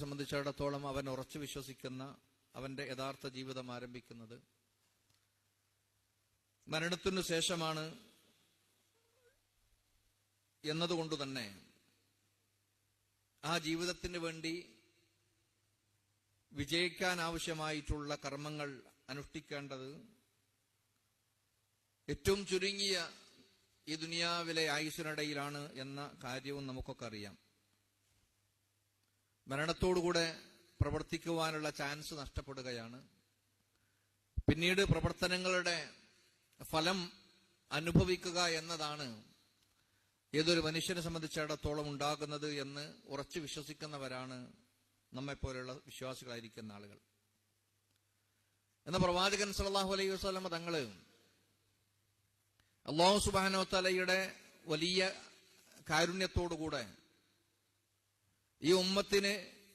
സംബന്ധിച്ചിടത്തോളം അവൻ ഉറച്ചു വിശ്വസിക്കുന്ന അവന്റെ യഥാർത്ഥ ജീവിതം ആരംഭിക്കുന്നത് മരണത്തിനു ശേഷമാണ് എന്നതുകൊണ്ട് തന്നെ ആ ജീവിതത്തിന് വേണ്ടി വിജയിക്കാൻ ആവശ്യമായിട്ടുള്ള കർമ്മങ്ങൾ അനുഷ്ഠിക്കേണ്ടത് ഏറ്റവും ചുരുങ്ങിയ ഈ ദുനിയാവിലെ ആയുസ്സിനിടയിലാണ് എന്ന കാര്യവും നമുക്കൊക്കെ അറിയാം. മരണത്തോടുകൂടെ പ്രവർത്തിക്കുവാനുള്ള ചാൻസ് നഷ്ടപ്പെടുകയാണ്. പിന്നീട് പ്രവർത്തനങ്ങളുടെ ഫലം അനുഭവിക്കുക എന്നതാണ് ഏതൊരു മനുഷ്യനെ സംബന്ധിച്ചിടത്തോളം ഉണ്ടാകുന്നത് എന്ന് ഉറച്ചു വിശ്വസിക്കുന്നവരാണ് നമ്മെപ്പോലെയുള്ള വിശ്വാസികളായിരിക്കുന്ന ആളുകൾ. എന്ന പ്രവാചകൻ സല്ലല്ലാഹു അലൈഹി വസല്ലം തങ്ങള് അല്ലാഹു സുബ്ഹാനഹു വ തആലയുടെ വലിയ കാരുണ്യത്തോടുകൂടെ ഈ ഉമ്മത്തിന്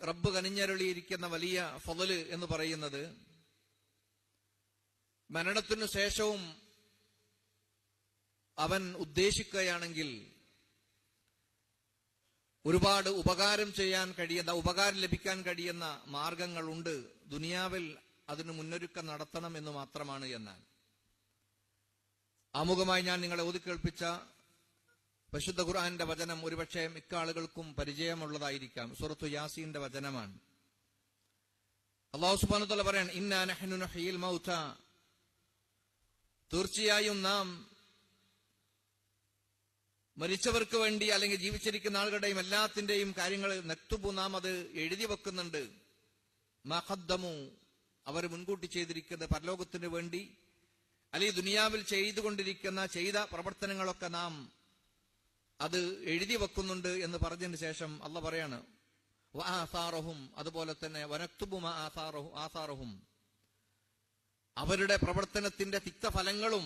റബ്ബ് കനിഞ്ഞരുളിയിരിക്കുന്ന വലിയ ഫളല് എന്ന് പറയുന്നത് മരണത്തിനു ശേഷവും അവൻ ഉദ്ദേശിക്കുകയാണെങ്കിൽ ഒരുപാട് ഉപകാരം ലഭിക്കാൻ കഴിയുന്ന മാർഗങ്ങളുണ്ട്. ദുനിയാവിൽ അതിന് മുന്നൊരുക്കം നടത്തണം എന്ന് മാത്രമാണ്. എന്നാൽ ആമുഖമായി ഞാൻ നിങ്ങളെ ഓതിക്കേൾപ്പിച്ച പരിശുദ്ധ ഖുർആന്റെ വചനം ഒരുപക്ഷെ മിക്ക ആളുകൾക്കും പരിചയമുള്ളതായിരിക്കാം. സൂറത്തു യാസീന്റെ വചനമാണ്. അല്ലാഹു സുബ്ഹാനഹു വ തആല പറയാണ്, ഇന്നാ നഹ്നു നുഹ്യിൽ മൗത, തീർച്ചയായും നാം മരിച്ചവർക്ക് വേണ്ടി അല്ലെങ്കിൽ ജീവിച്ചിരിക്കുന്ന ആളുകളുടെയും എല്ലാത്തിന്റെയും കാര്യങ്ങൾ നക്തുബു, നാം അത് എഴുതി വെക്കുന്നുണ്ട്. മാ ഖദ്ദമു, അവർ മുൻകൂട്ടി ചെയ്തിരിക്കുന്ന പരലോകത്തിന് വേണ്ടി അല്ലെങ്കിൽ ദുനിയാവിൽ ചെയ്ത പ്രവർത്തനങ്ങളൊക്കെ നാം അത് എഴുതി വെക്കുന്നുണ്ട് എന്ന് പറഞ്ഞതിന് ശേഷം അല്ലാഹ് പറയാണ് വആസാറഹും, അതുപോലെ തന്നെ വനക്തുബു മാ ആസാറഹും, അവരുടെ പ്രവർത്തനത്തിന്റെ തിക്തഫലങ്ങളും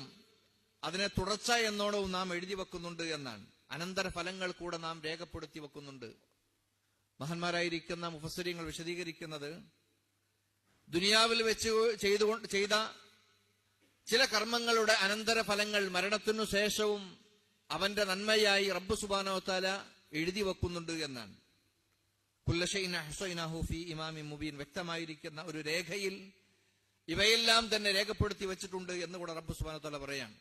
അതിനെ തുടർച്ച എന്നോണവും നാം എഴുതി വെക്കുന്നുണ്ട് എന്നാണ്. അനന്തര ഫലങ്ങൾ കൂടെ നാം രേഖപ്പെടുത്തി വെക്കുന്നുണ്ട്. മഹാന്മാരായിരിക്കുന്ന മുഫസ്സിരീങ്ങൾ വിശദീകരിക്കുന്നത്, ദുനിയാവിൽ വെച്ച് ചെയ്ത ചില കർമ്മങ്ങളുടെ അനന്തര ഫലങ്ങൾ മരണത്തിനു ശേഷവും അവന്റെ നന്മയായി റബ്ബ് സുബ്ഹാനഹു വ തആല എഴുതി വെക്കുന്നുണ്ട് എന്നാണ്. കുല്ല ശൈഇൻ അഹ്സൈനാഹു ഫീ ഇമാമിൻ മുബീൻ, വ്യക്തമായിരിക്കുന്ന ഒരു രേഖയിൽ ഇവയെല്ലാം തന്നെ രേഖപ്പെടുത്തി വെച്ചിട്ടുണ്ട് എന്ന് കൂടെ റബ്ബ് സുബ്ഹാനഹു വ തആല പറയാണ്.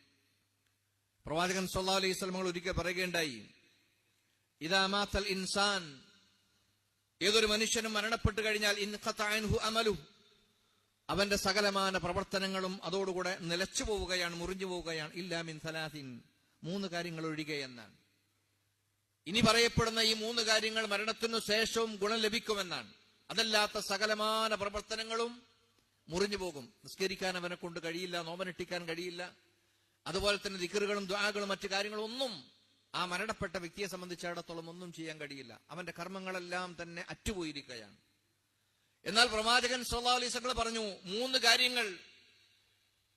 പ്രവാചകൻ സല്ലല്ലാഹു അലൈഹി വസല്ലം ഒരിക്കൽ പറയുകയുണ്ടായി, ഇദാ മാതൽ ഇൻസാൻ, ഏതൊരു മനുഷ്യനും മരണപ്പെട്ടു കഴിഞ്ഞാൽ ഇൻഖതഅ അൻഹു അമലുഹു, അവന്റെ സകലമാന പ്രവർത്തനങ്ങളും അതോടുകൂടെ നിലച്ചു പോവുകയാണ്, മുറിഞ്ഞു പോവുകയാണ്. ഇല്ലാ മിൻ സലാസിൻ, 3 കാര്യങ്ങൾ ഒഴികെ എന്നാണ്. ഇനി പറയപ്പെടുന്ന ഈ 3 കാര്യങ്ങൾ മരണത്തിനു ശേഷവും ഗുണം ലഭിക്കുമെന്നാണ്. അതല്ലാത്ത സകലമാന പ്രവർത്തനങ്ങളും മുറിഞ്ഞു പോകും. നിസ്കരിക്കാൻ അവനെ കൊണ്ട് കഴിയില്ല, നോമ്പനുഷ്ഠിക്കാൻ കഴിയില്ല, അതുപോലെ തന്നെ ദിക്റുകളും ദുആകളും മറ്റു കാര്യങ്ങളും ഒന്നും ആ മരണപ്പെട്ട വ്യക്തിയെ സംബന്ധിച്ചിടത്തോളം ഒന്നും ചെയ്യാൻ കഴിയില്ല. അവന്റെ കർമ്മങ്ങളെല്ലാം തന്നെ അറ്റുപോയിരിക്കുകയാണ്. എന്നാൽ പ്രവാചകൻ സല്ലല്ലാഹു അലൈഹി വസല്ലം പറഞ്ഞു, 3 കാര്യങ്ങൾ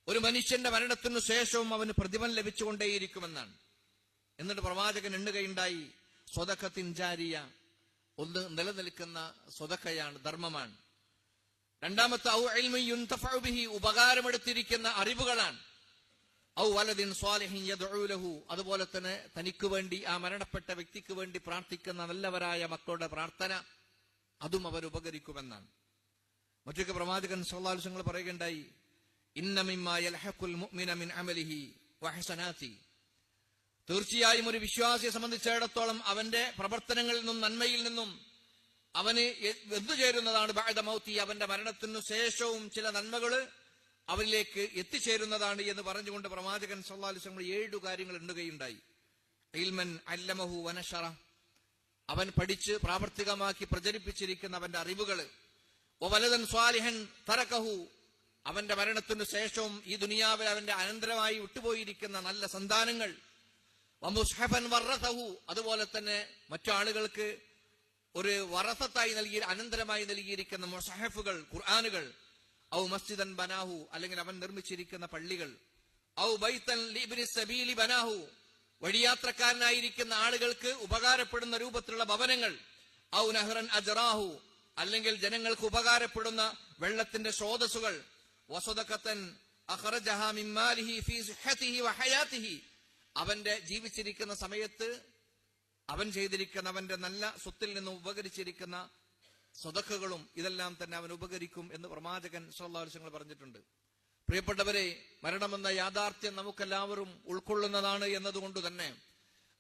ഒരു മനുഷ്യന്റെ മരണത്തിനു ശേഷവും അവന് പ്രതിഫലം ലഭിച്ചുകൊണ്ടേയിരിക്കുമെന്നാണ്. എന്നിട്ട് പ്രവാചകൻ എണ്ണുകയുണ്ടായി, സ്വദഖത്തിൻ ജാരിയ, ഒന്ന് നിലനിൽക്കുന്ന സ്വദഖയാണ്, ധർമ്മമാണ്. രണ്ടാമത്തെ ഔ ഇൽമി യുൻതഫഉ ബിഹി, ഉപകാരമെടുത്തിരിക്കുന്ന അറിവുകളാണ്. ഔ വലദിൻ സ്വാലിഹിൻ യദ്ഉ ലഹു, അതുപോലെ തന്നെ തനിക്ക് വേണ്ടി ആ മരണപ്പെട്ട വ്യക്തിക്ക് വേണ്ടി പ്രാർത്ഥിക്കുന്ന നല്ലവരായ മക്കളുടെ പ്രാർത്ഥന, അതും അവർ ഉപകരിക്കുമെന്നാണ്. മറ്റൊക്കെ പ്രവാചകൻ സല്ലല്ലാഹു അലൈഹി വസല്ലം പറയുകയുണ്ടായി, ഇന്ന മിമ്മാ യൽഹഖുൽ മുഅ്മിന മിൻ അമലിഹി വഹസനാതി, തീർച്ചയായും ഒരു വിശ്വാസിയെ സംബന്ധിച്ചിടത്തോളം അവന്റെ പ്രവർത്തനങ്ങളിൽ നിന്നും നന്മയിൽ നിന്നും അവന് എത്തിച്ചേരുന്നതാണ് ബഅദ മൗതി, അവന്റെ മരണത്തിനു ശേഷവും ചില നന്മകള് അവനിലേക്ക് എത്തിച്ചേരുന്നതാണ് എന്ന് പറഞ്ഞുകൊണ്ട് പ്രവാചകൻ സല്ലല്ലാഹു അലൈഹി വസല്ലം 7 കാര്യങ്ങൾ എണ്ണുകയുണ്ടായി. ഇൽമൻ അല്ലമഹു വനശറ, അവൻ പഠിച്ച് പ്രാവർത്തികമാക്കി പ്രചരിപ്പിച്ചിരിക്കുന്ന അവന്റെ അറിവുകള്. വലദൻ സ്വാലിഹൻ തറകഹു, അവന്റെ മരണത്തിനു ശേഷവും ഈ ദുനിയാവിൽ അവന്റെ അനന്തരമായി വിട്ടുപോയിരിക്കുന്ന നല്ല സന്താനങ്ങൾ. വമുസ്ഹഫൻ വറസഹു, അതുപോലെ തന്നെ മറ്റു ആളുകൾക്ക് ഒരു വറസത്തായി അനന്തരമായി നൽകിയിരിക്കുന്ന മുസ്ഹഫുകൾ, ഖുർആനുകൾ. ഔ മസ്ജിദൻ ബനാഹു, അല്ലെങ്കിൽ അവൻ നിർമ്മിച്ചിരിക്കുന്ന പള്ളികൾ. ഔ ബൈതൻ ലിബ്നി സബീലി ബനാഹു, വഴിയാത്രക്കാരനായിരിക്കുന്ന ആളുകൾക്ക് ഉപകാരപ്പെടുന്ന രൂപത്തിലുള്ള ഭവനങ്ങൾ. ഔ നഹ്റൻ അജ്റാഹു, അല്ലെങ്കിൽ ജനങ്ങൾക്ക് ഉപകാരപ്പെടുന്ന വെള്ളത്തിന്റെ സ്രോതസ്സുകൾ. വസദഖതൻ അഖറജഹാ മിൻ മാലിഹി ഫീ സിഹ്ഹതിഹി വഹയാതിഹി, അവന്റെ ജീവിച്ചിരിക്കുന്ന സമയത്ത് അവൻ ചെയ്തിരിക്കുന്ന അവന്റെ നല്ല സ്വത്തിൽ നിന്ന് ഉപകരിച്ചിരിക്കുന്ന സ്വതക്കകളും ഇതെല്ലാം തന്നെ അവൻ ഉപകരിക്കും എന്ന് പ്രവാചകൻ സ്വല്ലല്ലാഹു അലൈഹി വസല്ലം പറഞ്ഞിട്ടുണ്ട്. പ്രിയപ്പെട്ടവരെ, മരണമെന്ന യാഥാർത്ഥ്യം നമുക്കെല്ലാവരും ഉൾക്കൊള്ളുന്നതാണ് എന്നതുകൊണ്ട് തന്നെ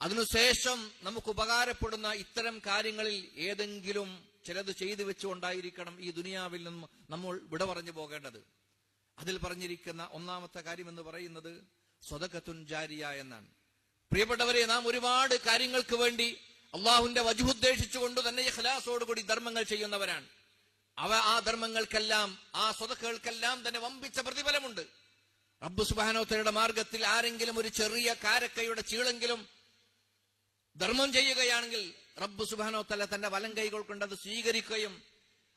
അതിനുശേഷം നമുക്ക് ഉപകാരപ്പെടുന്ന ഇത്തരം കാര്യങ്ങളിൽ ഏതെങ്കിലും ചിലത് ചെയ്തു വെച്ചുകൊണ്ടായിരിക്കണം ഈ ദുനിയാവിൽ നിന്നും നമ്മൾ വിട പറഞ്ഞു പോകേണ്ടത്. അതിൽ പറഞ്ഞിരിക്കുന്ന ഒന്നാമത്തെ കാര്യം എന്ന് പറയുന്നത് സ്വദഖത്തുൻ ജാരിയ എന്നാണ്. പ്രിയപ്പെട്ടവരെ, നാം ഒരുപാട് കാര്യങ്ങൾക്ക് വേണ്ടി അള്ളാഹുവിന്റെ വജ്ഹ് ഉദ്ദേശിച്ചുകൊണ്ട് തന്നെ ഇഖ്ലാസോടുകൂടി ധർമ്മങ്ങൾ ചെയ്യുന്നവരാണ്. ആ ധർമ്മങ്ങൾക്കെല്ലാം, ആ സ്വദഖകൾക്കെല്ലാം തന്നെ വമ്പിച്ച പ്രതിഫലമുണ്ട്. റബ്ബ് സുബ്ഹാനഹു വ തആലയുടെ മാർഗത്തിൽ ആരെങ്കിലും ഒരു ചെറിയ കാരക്കയുടെ ചീളെങ്കിലും ധർമ്മം ചെയ്യുകയാണെങ്കിൽ റബ്ബ് സുബ്ഹാനഹു വ തആല തന്റെ വലം കൈകൾ കൊണ്ട് അത് സ്വീകരിക്കുകയും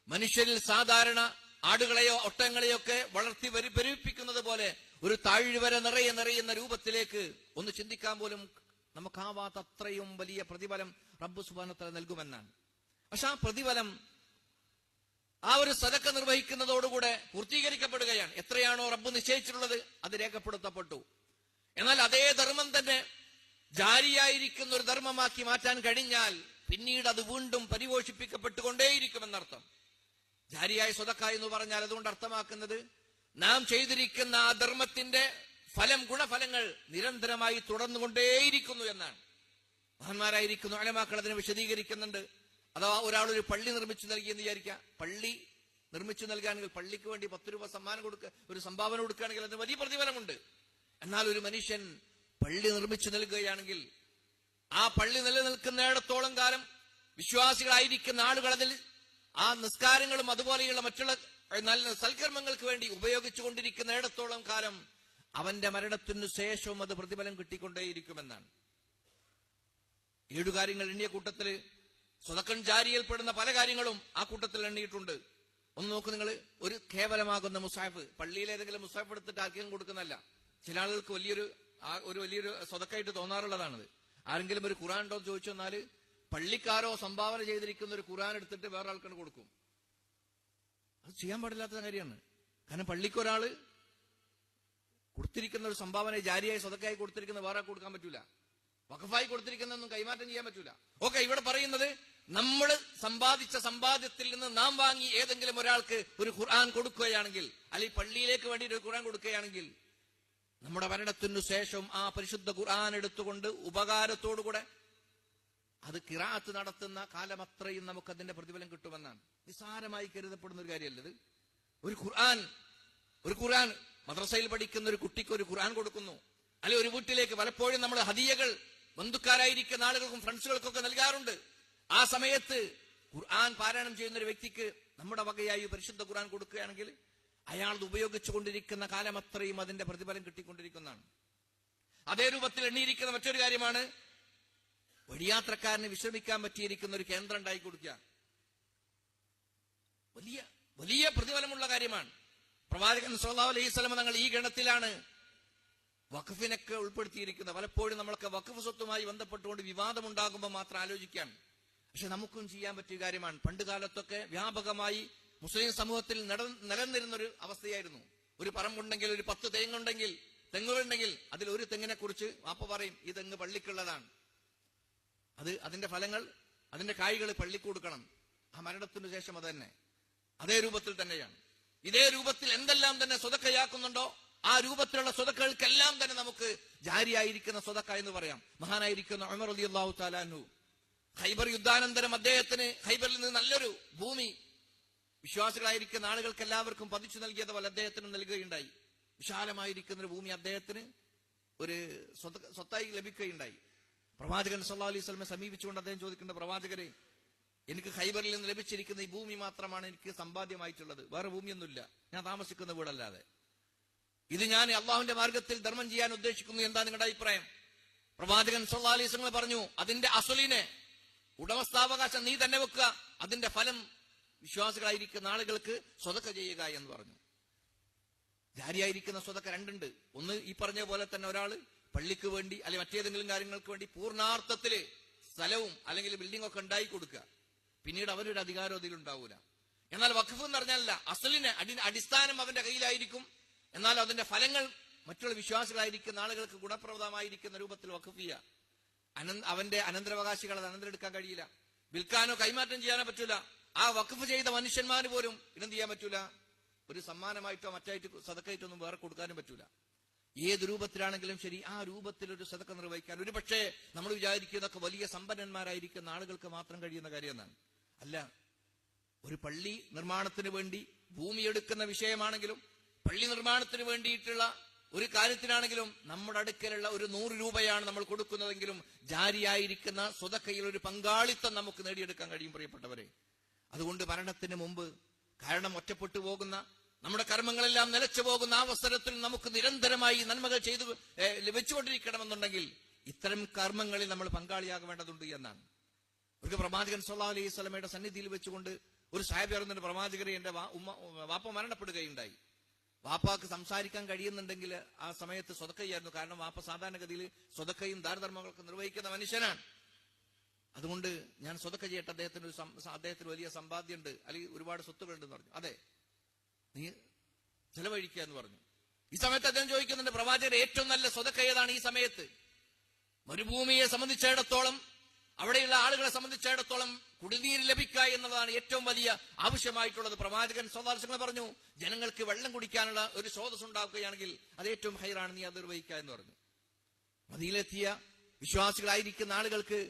മനുഷ്യരിൽ സാധാരണ ആടുകളെയോ ഒട്ടകങ്ങളെയോ ഒക്കെ വളർത്തി പെരുപ്പിക്കുന്നത് പോലെ ഒരു താഴ്വര നിറയുന്ന രൂപത്തിലേക്ക് ഒന്ന് ചിന്തിക്കാൻ പോലും നമുക്കാവാത്ത അത്രയും വലിയ പ്രതിഫലം റബ്ബ് സുബ്ഹാനഹു വ തആല നൽകുമെന്നാണ്. പക്ഷെ ആ പ്രതിഫലം ആ ഒരു സദഖ നിർവഹിക്കുന്നതോടുകൂടെ പൂർത്തീകരിക്കപ്പെടുകയാണ്. എത്രയാണോ റബ്ബ് നിശ്ചയിച്ചിട്ടുള്ളത് അത് രേഖപ്പെടുത്തപ്പെട്ടു. എന്നാൽ അതേ ധർമ്മം തന്നെ ജാരിയായിരിക്കുന്ന ഒരു ധർമ്മമാക്കി മാറ്റാൻ കഴിഞ്ഞാൽ പിന്നീട് അത് വീണ്ടും പരിപോഷിപ്പിക്കപ്പെട്ടുകൊണ്ടേയിരിക്കുമെന്നർത്ഥം. ജാരിയായ സ്വതക്ക എന്ന് പറഞ്ഞാൽ അതുകൊണ്ട് അർത്ഥമാക്കുന്നത് നാം ചെയ്തിരിക്കുന്ന ആ ധർമ്മത്തിന്റെ ഗുണഫലങ്ങൾ നിരന്തരമായി തുടർന്നുകൊണ്ടേയിരിക്കുന്നു എന്നാണ്. മഹാന്മാരായിരിക്കുന്നു ഉലമാക്കൾ അതിനെ വിശദീകരിക്കുന്നുണ്ട്. അഥവാ ഒരാൾ ഒരു പള്ളി നിർമ്മിച്ചു നൽകിയെന്ന് വിചാരിക്കുക. പള്ളി നിർമ്മിച്ചു നൽകുകയാണെങ്കിൽ പള്ളിക്ക് വേണ്ടി 10 രൂപ ഒരു സംഭാവന കൊടുക്കുകയാണെങ്കിൽ അതിന് വലിയ പ്രതിഫലമുണ്ട്. എന്നാൽ ഒരു മനുഷ്യൻ പള്ളി നിർമ്മിച്ചു നൽകുകയാണെങ്കിൽ ആ പള്ളി നിലനിൽക്കുന്നിടത്തോളം കാലം വിശ്വാസികളായിരിക്കുന്ന ആളുകൾ അതിൽ ആ നിസ്കാരങ്ങളും അതുപോലെയുള്ള മറ്റുള്ള നല്ല സൽക്കർമ്മങ്ങൾക്ക് വേണ്ടി ഉപയോഗിച്ചു കൊണ്ടിരിക്കുന്നിടത്തോളം കാലം അവന്റെ മരണത്തിനു ശേഷവും അത് പ്രതിഫലം കിട്ടിക്കൊണ്ടേയിരിക്കുമെന്നാണ്. 7 കാര്യങ്ങൾ എണ്ണിയ കൂട്ടത്തില് സ്വതക്കൻ ജാരിയൽപ്പെടുന്ന പല കാര്യങ്ങളും ആ കൂട്ടത്തിൽ എണ്ണിയിട്ടുണ്ട്. ഒന്ന് നോക്ക് നിങ്ങൾ, ഒരു കേവലമാകുന്ന മുസാഫ്, പള്ളിയിൽ ഏതെങ്കിലും മുസാഫ് എടുത്തിട്ട് ആർക്കെങ്കിലും കൊടുക്കുന്നതല്ല. ചില ആളുകൾക്ക് വലിയൊരു സ്വതക്കായിട്ട് തോന്നാറുള്ളതാണത്. ആരെങ്കിലും ഒരു ഖുർആൻ ഉണ്ടോ എന്ന് ചോദിച്ചു വന്നാല് പള്ളിക്കാരോ സംഭാവന ചെയ്തിരിക്കുന്ന ഒരു ഖുർആൻ എടുത്തിട്ട് വേറെ ആൾക്കാണ് കൊടുക്കും. അത് ചെയ്യാൻ പാടില്ലാത്ത കാര്യമാണ്. കാരണം പള്ളിക്കൊരാള് കൊടുത്തിരിക്കുന്ന ഒരു സംഭാവന ജാരിയായി സ്വതക്കായി കൊടുത്തിരിക്കുന്ന വേറെ കൊടുക്കാൻ പറ്റൂല. വഖഫായി കൊടുത്തിരിക്കുന്നതൊന്നും കൈമാറ്റം ചെയ്യാൻ പറ്റൂല. ഓക്കെ, ഇവിടെ പറയുന്നത് നമ്മൾ സമ്പാദിച്ച സമ്പാദ്യത്തിൽ നിന്ന് നാം വാങ്ങി ഏതെങ്കിലും ഒരാൾക്ക് ഒരു ഖുർആൻ കൊടുക്കുകയാണെങ്കിൽ, അല്ലെങ്കിൽ പള്ളിയിലേക്ക് വേണ്ടി ഒരു ഖുർആൻ കൊടുക്കുകയാണെങ്കിൽ നമ്മുടെ മരണത്തിനു ശേഷം ആ പരിശുദ്ധ ഖുർആൻ എടുത്തുകൊണ്ട് ഉപകാരത്തോടുകൂടെ അത് ഖിറാഅത്ത് നടത്തുന്ന കാലമത്രയും നമുക്ക് അതിന്റെ പ്രതിഫലം കിട്ടുമെന്നാണ്. നിസ്സാരമായി കരുതപ്പെടുന്ന ഒരു കാര്യമല്ലത്. ഒരു ഖുർആൻ മദ്രസയിൽ പഠിക്കുന്ന ഒരു കുട്ടിക്ക് ഒരു ഖുർആൻ കൊടുക്കുന്നു, അല്ലെങ്കിൽ ഒരു വീട്ടിലേക്ക് പലപ്പോഴും നമ്മൾ ഹദിയകൾ ബന്ധുക്കാരായിരിക്കുന്ന ആളുകൾക്കും ഫ്രണ്ട്സുകൾക്കൊക്കെ നൽകാറുണ്ട്. ആ സമയത്ത് ഖുർആൻ പാരായണം ചെയ്യുന്ന ഒരു വ്യക്തിക്ക് നമ്മുടെ വകയായി പരിശുദ്ധ ഖുർആൻ കൊടുക്കുകയാണെങ്കിൽ അയാൾ ഉപയോഗിച്ചു കൊണ്ടിരിക്കുന്ന കാലമത്രയും അതിന്റെ പ്രതിഫലം കിട്ടിക്കൊണ്ടിരിക്കുന്നതാണ്. അതേ രൂപത്തിൽ എണ്ണിയിരിക്കുന്ന മറ്റൊരു കാര്യമാണ് വഴിയാത്രക്കാരന് വിശ്രമിക്കാൻ പറ്റിയിരിക്കുന്ന ഒരു കേന്ദ്രം ഉണ്ടായി കൊടുക്കുക. വലിയ വലിയ പ്രതിഫലമുള്ള കാര്യമാണ്. പ്രവാചകൻ സ്വല്ലല്ലാഹു അലൈഹി വസല്ലം തങ്ങൾ ഈ ഗണത്തിലാണ് വഖഫിനൊക്കെ ഉൾപ്പെടുത്തിയിരിക്കുന്നത്. പലപ്പോഴും നമ്മൾക്ക് വഖഫ് സ്വത്തുമായി ബന്ധപ്പെട്ടുകൊണ്ട് വിവാദമുണ്ടാകുമ്പോൾ മാത്രം ആലോചിക്കാൻ, പക്ഷെ നമുക്കും ചെയ്യാൻ പറ്റിയ കാര്യമാണ്. പണ്ട് കാലത്തൊക്കെ വ്യാപകമായി മുസ്ലിം സമൂഹത്തിൽ നിലനിന്നിരുന്നൊരു അവസ്ഥയായിരുന്നു. ഒരു പറമ്പുണ്ടെങ്കിൽ, ഒരു 10 തെങ്ങുകളുണ്ടെങ്കിൽ അതിൽ ഒരു തെങ്ങിനെ കുറിച്ച് വാപ്പ പറയും ഈ തെങ്ങ് പള്ളിക്കുള്ളതാണ്, അതിന്റെ ഫലങ്ങൾ, അതിന്റെ കായ്കൾ പള്ളിക്ക് കൊടുക്കണം. ആ മരണത്തിനു ശേഷം അത് തന്നെ അതേ രൂപത്തിൽ തന്നെയാണ്. ഇതേ രൂപത്തിൽ എന്തെല്ലാം തന്നെ സ്വതക്കയാക്കുന്നുണ്ടോ ആ രൂപത്തിലുള്ള സ്വതക്കകൾക്കെല്ലാം തന്നെ നമുക്ക് ജാരിയായിരിക്കുന്ന സ്വതക്ക എന്ന് പറയാം. മഹാനായിരിക്കുന്ന ഉമർ റളിയല്ലാഹു തആല അൻഹു ഖൈബർ യുദ്ധാനന്തരം അദ്ദേഹത്തിന് ഖൈബറിൽ നിന്ന് നല്ലൊരു ഭൂമി വിശ്വാസികളായിരിക്കുന്ന ആളുകൾക്ക് എല്ലാവർക്കും പതിച്ചു നൽകിയതുപോലെ അദ്ദേഹത്തിന് നൽകുകയുണ്ടായി. വിശാലമായിരിക്കുന്ന ഒരു ഭൂമി അദ്ദേഹത്തിന് ഒരു സ്വത്തായി ലഭിക്കുകയുണ്ടായി. പ്രവാചകൻ സല്ലല്ലാഹു അലൈഹി വസല്ലമയെ സമീപിച്ചുകൊണ്ട് അദ്ദേഹം ചോദിക്കേണ്ട, പ്രവാചകരെ, എനിക്ക് ഖൈബറിൽ നിന്ന് ലഭിച്ചിരിക്കുന്ന ഈ ഭൂമി മാത്രമാണ് എനിക്ക് സമ്പാദ്യമായിട്ടുള്ളത്, വേറെ ഭൂമിയൊന്നുമില്ല, ഞാൻ താമസിക്കുന്ന വീടല്ലാതെ. ഇത് ഞാൻ അള്ളാഹുവിന്റെ മാർഗത്തിൽ ധർമ്മം ചെയ്യാൻ ഉദ്ദേശിക്കുന്നു, എന്താ നിങ്ങളുടെ അഭിപ്രായം? പ്രവാചകൻ സല്ലല്ലാഹു അലൈഹി വസല്ലം പറഞ്ഞു, അതിന്റെ അസുലിനെ, ഉടമസ്ഥാവകാശം നീ തന്നെ വെക്കുക, അതിന്റെ ഫലം വിശ്വാസികളായിരിക്കുന്ന ആളുകൾക്ക് സ്വതക്ക ചെയ്യുക എന്ന് പറഞ്ഞു. ജാരിയായിരിക്കുന്ന സ്വതക്ക രണ്ടുണ്ട്. ഒന്ന്, ഈ പറഞ്ഞ പോലെ തന്നെ ഒരാള് പള്ളിക്ക് വേണ്ടി അല്ലെങ്കിൽ മറ്റേതെങ്കിലും കാര്യങ്ങൾക്ക് വേണ്ടി പൂർണ്ണാർത്ഥത്തില് സ്ഥലവും അല്ലെങ്കിൽ ബിൽഡിംഗ് ഒക്കെ ഉണ്ടായി കൊടുക്കുക, പിന്നീട് അവരുടെ അധികാരം അതിലുണ്ടാവൂല. എന്നാൽ വഖഫ് എന്ന് പറഞ്ഞാലല്ല, അസലിന് അടിസ്ഥാനം അവന്റെ കയ്യിലായിരിക്കും, എന്നാൽ അതിന്റെ ഫലങ്ങൾ മറ്റുള്ള വിശ്വാസികളായിരിക്കുന്ന ആളുകൾക്ക് ഗുണപ്രദമായിരിക്കുന്ന രൂപത്തിൽ വഖഫ് ചെയ്യുക. അവന്റെ അനന്തരാവകാശികൾ അത് അനന്തരെടുക്കാൻ കഴിയില്ല, വിൽക്കാനോ കൈമാറ്റം ചെയ്യാനോ പറ്റൂല. ആ വഖഫ് ചെയ്ത മനുഷ്യന്മാര് പോലും ഇതെന്ത് ചെയ്യാൻ പറ്റൂല, ഒരു സമ്മാനമായിട്ടോ മറ്റായിട്ട് സദക്കയായിട്ടൊന്നും വേറെ കൊടുക്കാനും പറ്റൂല. ഏത് രൂപത്തിലാണെങ്കിലും ശരി, ആ രൂപത്തിൽ ഒരു സദക്ക നിർവഹിക്കാൻ ഒരു പക്ഷേ നമ്മൾ വിചാരിക്കുന്നതൊക്കെ വലിയ സമ്പന്നന്മാരായിരിക്കുന്ന ആളുകൾക്ക് മാത്രം കഴിയുന്ന കാര്യം എന്നാണ്. അല്ല, ഒരു പള്ളി നിർമ്മാണത്തിന് വേണ്ടി ഭൂമി എടുക്കുന്ന വിഷയമാണെങ്കിലും, പള്ളി നിർമ്മാണത്തിന് വേണ്ടിയിട്ടുള്ള ഒരു കാര്യത്തിനാണെങ്കിലും നമ്മുടെ അടുക്കലുള്ള ഒരു 100 രൂപയാണ് നമ്മൾ കൊടുക്കുന്നതെങ്കിലും ജാരിയായിരിക്കുന്ന സ്വതക്കയിൽ ഒരു പങ്കാളിത്തം നമുക്ക് നേടിയെടുക്കാൻ കഴിയും പ്രിയപ്പെട്ടവരെ. അതുകൊണ്ട് മരണത്തിന് മുമ്പ്, കാരണം ഒറ്റപ്പെട്ടു പോകുന്ന നമ്മുടെ കർമ്മങ്ങളെല്ലാം നിലച്ചു പോകുന്ന ആ അവസരത്തിൽ നമുക്ക് നിരന്തരമായി നന്മകൾ ചെയ്തു വെച്ചുകൊണ്ടിരിക്കണമെന്നുണ്ടെങ്കിൽ ഇത്തരം കർമ്മങ്ങളിൽ നമ്മൾ പങ്കാളിയാകേണ്ടതുണ്ട് എന്നാണ്. ഒരു പ്രവാചകൻ സല്ലല്ലാഹു അലൈഹി വസല്ലമയുടെ സന്നിധിയിൽ വെച്ചുകൊണ്ട് ഒരു സാഹിബ് അറിയുന്ന പ്രവാചകരെ എന്റെ വാപ്പ മരണപ്പെടുകയുണ്ടായി. വാപ്പാക്ക് സംസാരിക്കാൻ കഴിയുന്നുണ്ടെങ്കിൽ ആ സമയത്ത് സ്വതക്കയായിരുന്നു. കാരണം വാപ്പ സാധാരണഗതിയിൽ സ്വതക്കയും ദാനധർമ്മങ്ങളൊക്കെ നിർവഹിക്കുന്ന മനുഷ്യനാണ്. അതുകൊണ്ട് ഞാൻ സ്വതക്ക ചെയ്യട്ടെ, അദ്ദേഹത്തിന് വലിയ സമ്പാദ്യമുണ്ട്, അല്ലെങ്കിൽ ഒരുപാട് സ്വത്തുകളുണ്ടെന്ന് പറഞ്ഞു. അതെ, നീ ചെലവഴിക്കുക എന്ന് പറഞ്ഞു. ഈ സമയത്ത് അദ്ദേഹം ചോദിക്കുന്നുണ്ട്, പ്രവാചകർ ഏറ്റവും നല്ല സ്വതക്ക ഏതാണ് ഈ സമയത്ത്? മരുഭൂമിയെ സംബന്ധിച്ചിടത്തോളം, അവിടെയുള്ള ആളുകളെ സംബന്ധിച്ചിടത്തോളം കുടിനീര് ലഭിക്കുക എന്നതാണ് ഏറ്റവും വലിയ ആവശ്യമായിട്ടുള്ളത്. പ്രവാചകൻ സ്വല്ലല്ലാഹു അലൈഹി വസല്ലം പറഞ്ഞു, ജനങ്ങൾക്ക് വെള്ളം കുടിക്കാനുള്ള ഒരു സ്രോതസ് ഉണ്ടാക്കുകയാണെങ്കിൽ അത് ഏറ്റവും ഹൈറാണ്, നീ അത് നിർവഹിക്കുക എന്ന് പറഞ്ഞു. മദീനയിലെത്തിയ വിശ്വാസികളായിരിക്കുന്ന ആളുകൾക്ക്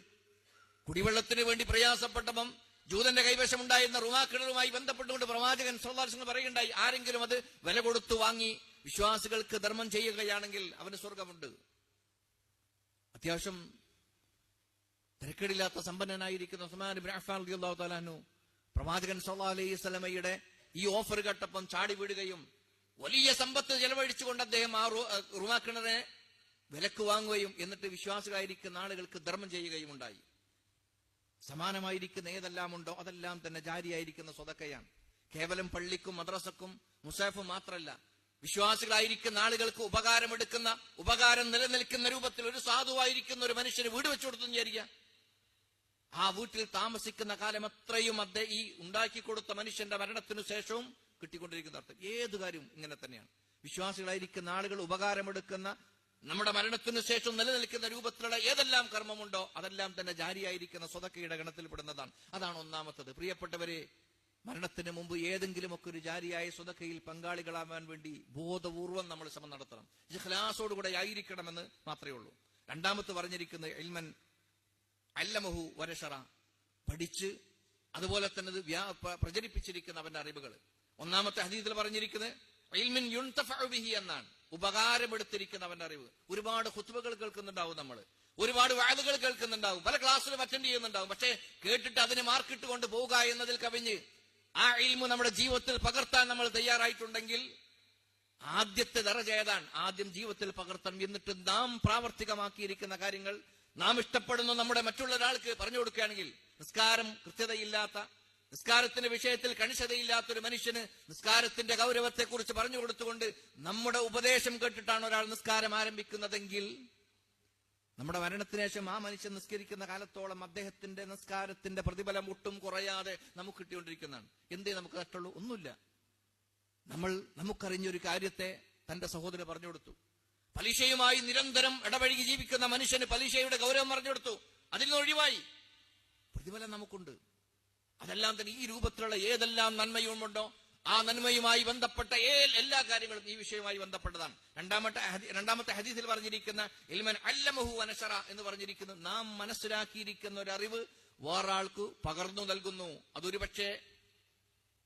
കുടിവെള്ളത്തിന് വേണ്ടി പ്രയാസപ്പെട്ടപ്പം ജൂതന്റെ കൈവശമുണ്ടായിരുന്ന റുമാ കിണറുമായി ബന്ധപ്പെട്ടുകൊണ്ട് പ്രവാചകൻ സല്ലല്ലാഹു അലൈഹി വസല്ലം പറയുകയുണ്ടായി, ആരെങ്കിലും അത് വില കൊടുത്തു വാങ്ങി വിശ്വാസികൾക്ക് ധർമ്മം ചെയ്യുകയാണെങ്കിൽ അവന് സ്വർഗമുണ്ട്. അത്യാവശ്യം തിരക്കേടില്ലാത്ത സമ്പന്നനായിരിക്കുന്ന ഉസ്മാൻ ഇബ്നു അഫ്ഫാൻ റളിയല്ലാഹു തആല അൻഹു പ്രവാചകൻ സല്ലല്ലാഹു അലൈഹി വസല്ലമയുടെ ഈ ഓഫർ കേട്ടപ്പം ചാടി വീടുകയും വലിയ സമ്പത്ത് ചെലവഴിച്ചുകൊണ്ട് അദ്ദേഹം ആ റുമാ കിണറിനെ വിലക്ക് വാങ്ങുകയും എന്നിട്ട് വിശ്വാസികളായിരിക്കുന്ന ആളുകൾക്ക് ധർമ്മം ചെയ്യുകയും ഉണ്ടായി. സമാനമായിരിക്കുന്ന ഏതെല്ലാം ഉണ്ടോ അതെല്ലാം തന്നെ ജാരിയായിരിക്കുന്ന സ്വതക്കയാണ്. കേവലം പള്ളിക്കും മദ്രസക്കും മുസാഫും മാത്രമല്ല, വിശ്വാസികളായിരിക്കുന്ന ആളുകൾക്ക് ഉപകാരമെടുക്കുന്ന, ഉപകാരം നിലനിൽക്കുന്ന രൂപത്തിൽ ഒരു സാധുവായിരിക്കുന്ന ഒരു മനുഷ്യന് വീട് വെച്ചു കൊടുത്തു വിചാരിക്കുക. ആ വീട്ടിൽ താമസിക്കുന്ന കാലം അത്രയും ഈ ഉണ്ടാക്കി കൊടുത്ത മനുഷ്യന്റെ മരണത്തിനു ശേഷവും കിട്ടിക്കൊണ്ടിരിക്കുന്ന അർത്ഥം. ഏതു കാര്യവും ഇങ്ങനെ തന്നെയാണ്. വിശ്വാസികളായിരിക്കുന്ന ആളുകൾ ഉപകാരമെടുക്കുന്ന, നമ്മുടെ മരണത്തിനു ശേഷം നിലനിൽക്കുന്ന രൂപത്തിലുള്ള ഏതെല്ലാം കർമ്മമുണ്ടോ അതെല്ലാം തന്നെ ജാരിയായിരിക്കുന്ന സ്വതക്കയുടെ ഗണത്തിൽപ്പെടുന്നതാണ്. അതാണ് ഒന്നാമത്തത്. പ്രിയപ്പെട്ടവരെ, മരണത്തിന് മുമ്പ് ഏതെങ്കിലുമൊക്കെ ഒരു ജാരിയായ സ്വതക്കയിൽ പങ്കാളികളാവാൻ വേണ്ടി ബോധപൂർവം നമ്മൾ ശ്രമം നടത്തണം. ഇഖ്ലാസോടുകൂടെ ആയിരിക്കണമെന്ന് മാത്രമേ ഉള്ളൂ. രണ്ടാമത് പറഞ്ഞിരിക്കുന്നത് ഇൽമൻ അല്ലമഹു വനശറ, പഠിച്ച് അതുപോലെ തന്നെ പ്രചരിപ്പിച്ചിരിക്കുന്ന അവന്റെ അറിവുകൾ. ഒന്നാമത്തെ ഹദീസിൽ പറഞ്ഞിരിക്കുന്നത് ഇൽമിൻ യുൻതഫഉ ബിഹി എന്നാണ്, ഉപകാരമെടുത്തിരിക്കുന്ന അവന്റെ അറിവ്. ഒരുപാട് ഖുത്ബകൾ കേൾക്കുന്നുണ്ടാവും, നമ്മൾ ഒരുപാട് വഅദുകൾ കേൾക്കുന്നുണ്ടാവും, പല ക്ലാസ്സിലും അറ്റൻഡ് ചെയ്യുന്നുണ്ടാവും. പക്ഷേ കേട്ടിട്ട് അതിന് മാർക്കിട്ട് കൊണ്ട് പോവുക എന്നതിൽ കവിഞ്ഞ് ആ ഇൽമു നമ്മുടെ ജീവിതത്തിൽ പകർത്താൻ നമ്മൾ തയ്യാറായിട്ടുണ്ടെങ്കിൽ ആദ്യത്തെ ദറജ ഏതാണ്? ആദ്യം ജീവിതത്തിൽ പകർത്തണം. എന്നിട്ട് നാം പ്രാവർത്തികമാക്കിയിരിക്കുന്ന കാര്യങ്ങൾ നാം ഇഷ്ടപ്പെടുന്നു നമ്മുടെ മറ്റുള്ള ഒരാൾക്ക് പറഞ്ഞു കൊടുക്കുകയാണെങ്കിൽ, നിസ്കാരം കൃത്യതയില്ലാത്ത, നിസ്കാരത്തിന്റെ വിഷയത്തിൽ കണിശതയില്ലാത്ത ഒരു മനുഷ്യന് നിസ്കാരത്തിന്റെ ഗൗരവത്തെക്കുറിച്ച് പറഞ്ഞു കൊടുത്തുകൊണ്ട് നമ്മുടെ ഉപദേശം കേട്ടിട്ടാണ് ഒരാൾ നിസ്കാരം ആരംഭിക്കുന്നതെങ്കിൽ നമ്മുടെ മരണത്തിന് ശേഷം ആ മനുഷ്യൻ നിസ്കരിക്കുന്ന കാലത്തോളം അദ്ദേഹത്തിന്റെ നിസ്കാരത്തിന്റെ പ്രതിഫലം ഒട്ടും കുറയാതെ നമുക്ക് കിട്ടിക്കൊണ്ടിരിക്കുന്നതാണ്. എന്തേ നമുക്ക് നഷ്ടമുള്ളൂ? ഒന്നുമില്ല. നമുക്കറിഞ്ഞൊരു കാര്യത്തെ തന്റെ സഹോദരൻ പറഞ്ഞു കൊടുത്തു. പലിശയുമായി നിരന്തരം ഇടപഴകി ജീവിക്കുന്ന മനുഷ്യന് പലിശയുടെ ഗൗരവം പറഞ്ഞു കൊടുത്തു, അതിൽ നിന്ന് ഒഴിവായി, പ്രതിഫലം നമുക്കുണ്ട്. അതെല്ലാം തന്നെ ഈ രൂപത്തിലുള്ള ഏതെല്ലാം നന്മയുമുണ്ടോ ആ നന്മയുമായി ബന്ധപ്പെട്ട എല്ലാ കാര്യങ്ങളും ഈ വിഷയവുമായി ബന്ധപ്പെട്ടതാണ്. രണ്ടാമത്തെ ഹദീസിൽ പറഞ്ഞിരിക്കുന്ന ഇൽമൻ അല്ലമഹു വനശറ എന്ന് പറഞ്ഞിരിക്കുന്നത്, നാം മനസ്സിലാക്കിയിരിക്കുന്ന ഒരു അറിവ് വേറൊരാൾക്ക് പകർന്നു നൽകുന്നു. അതൊരു പക്ഷേ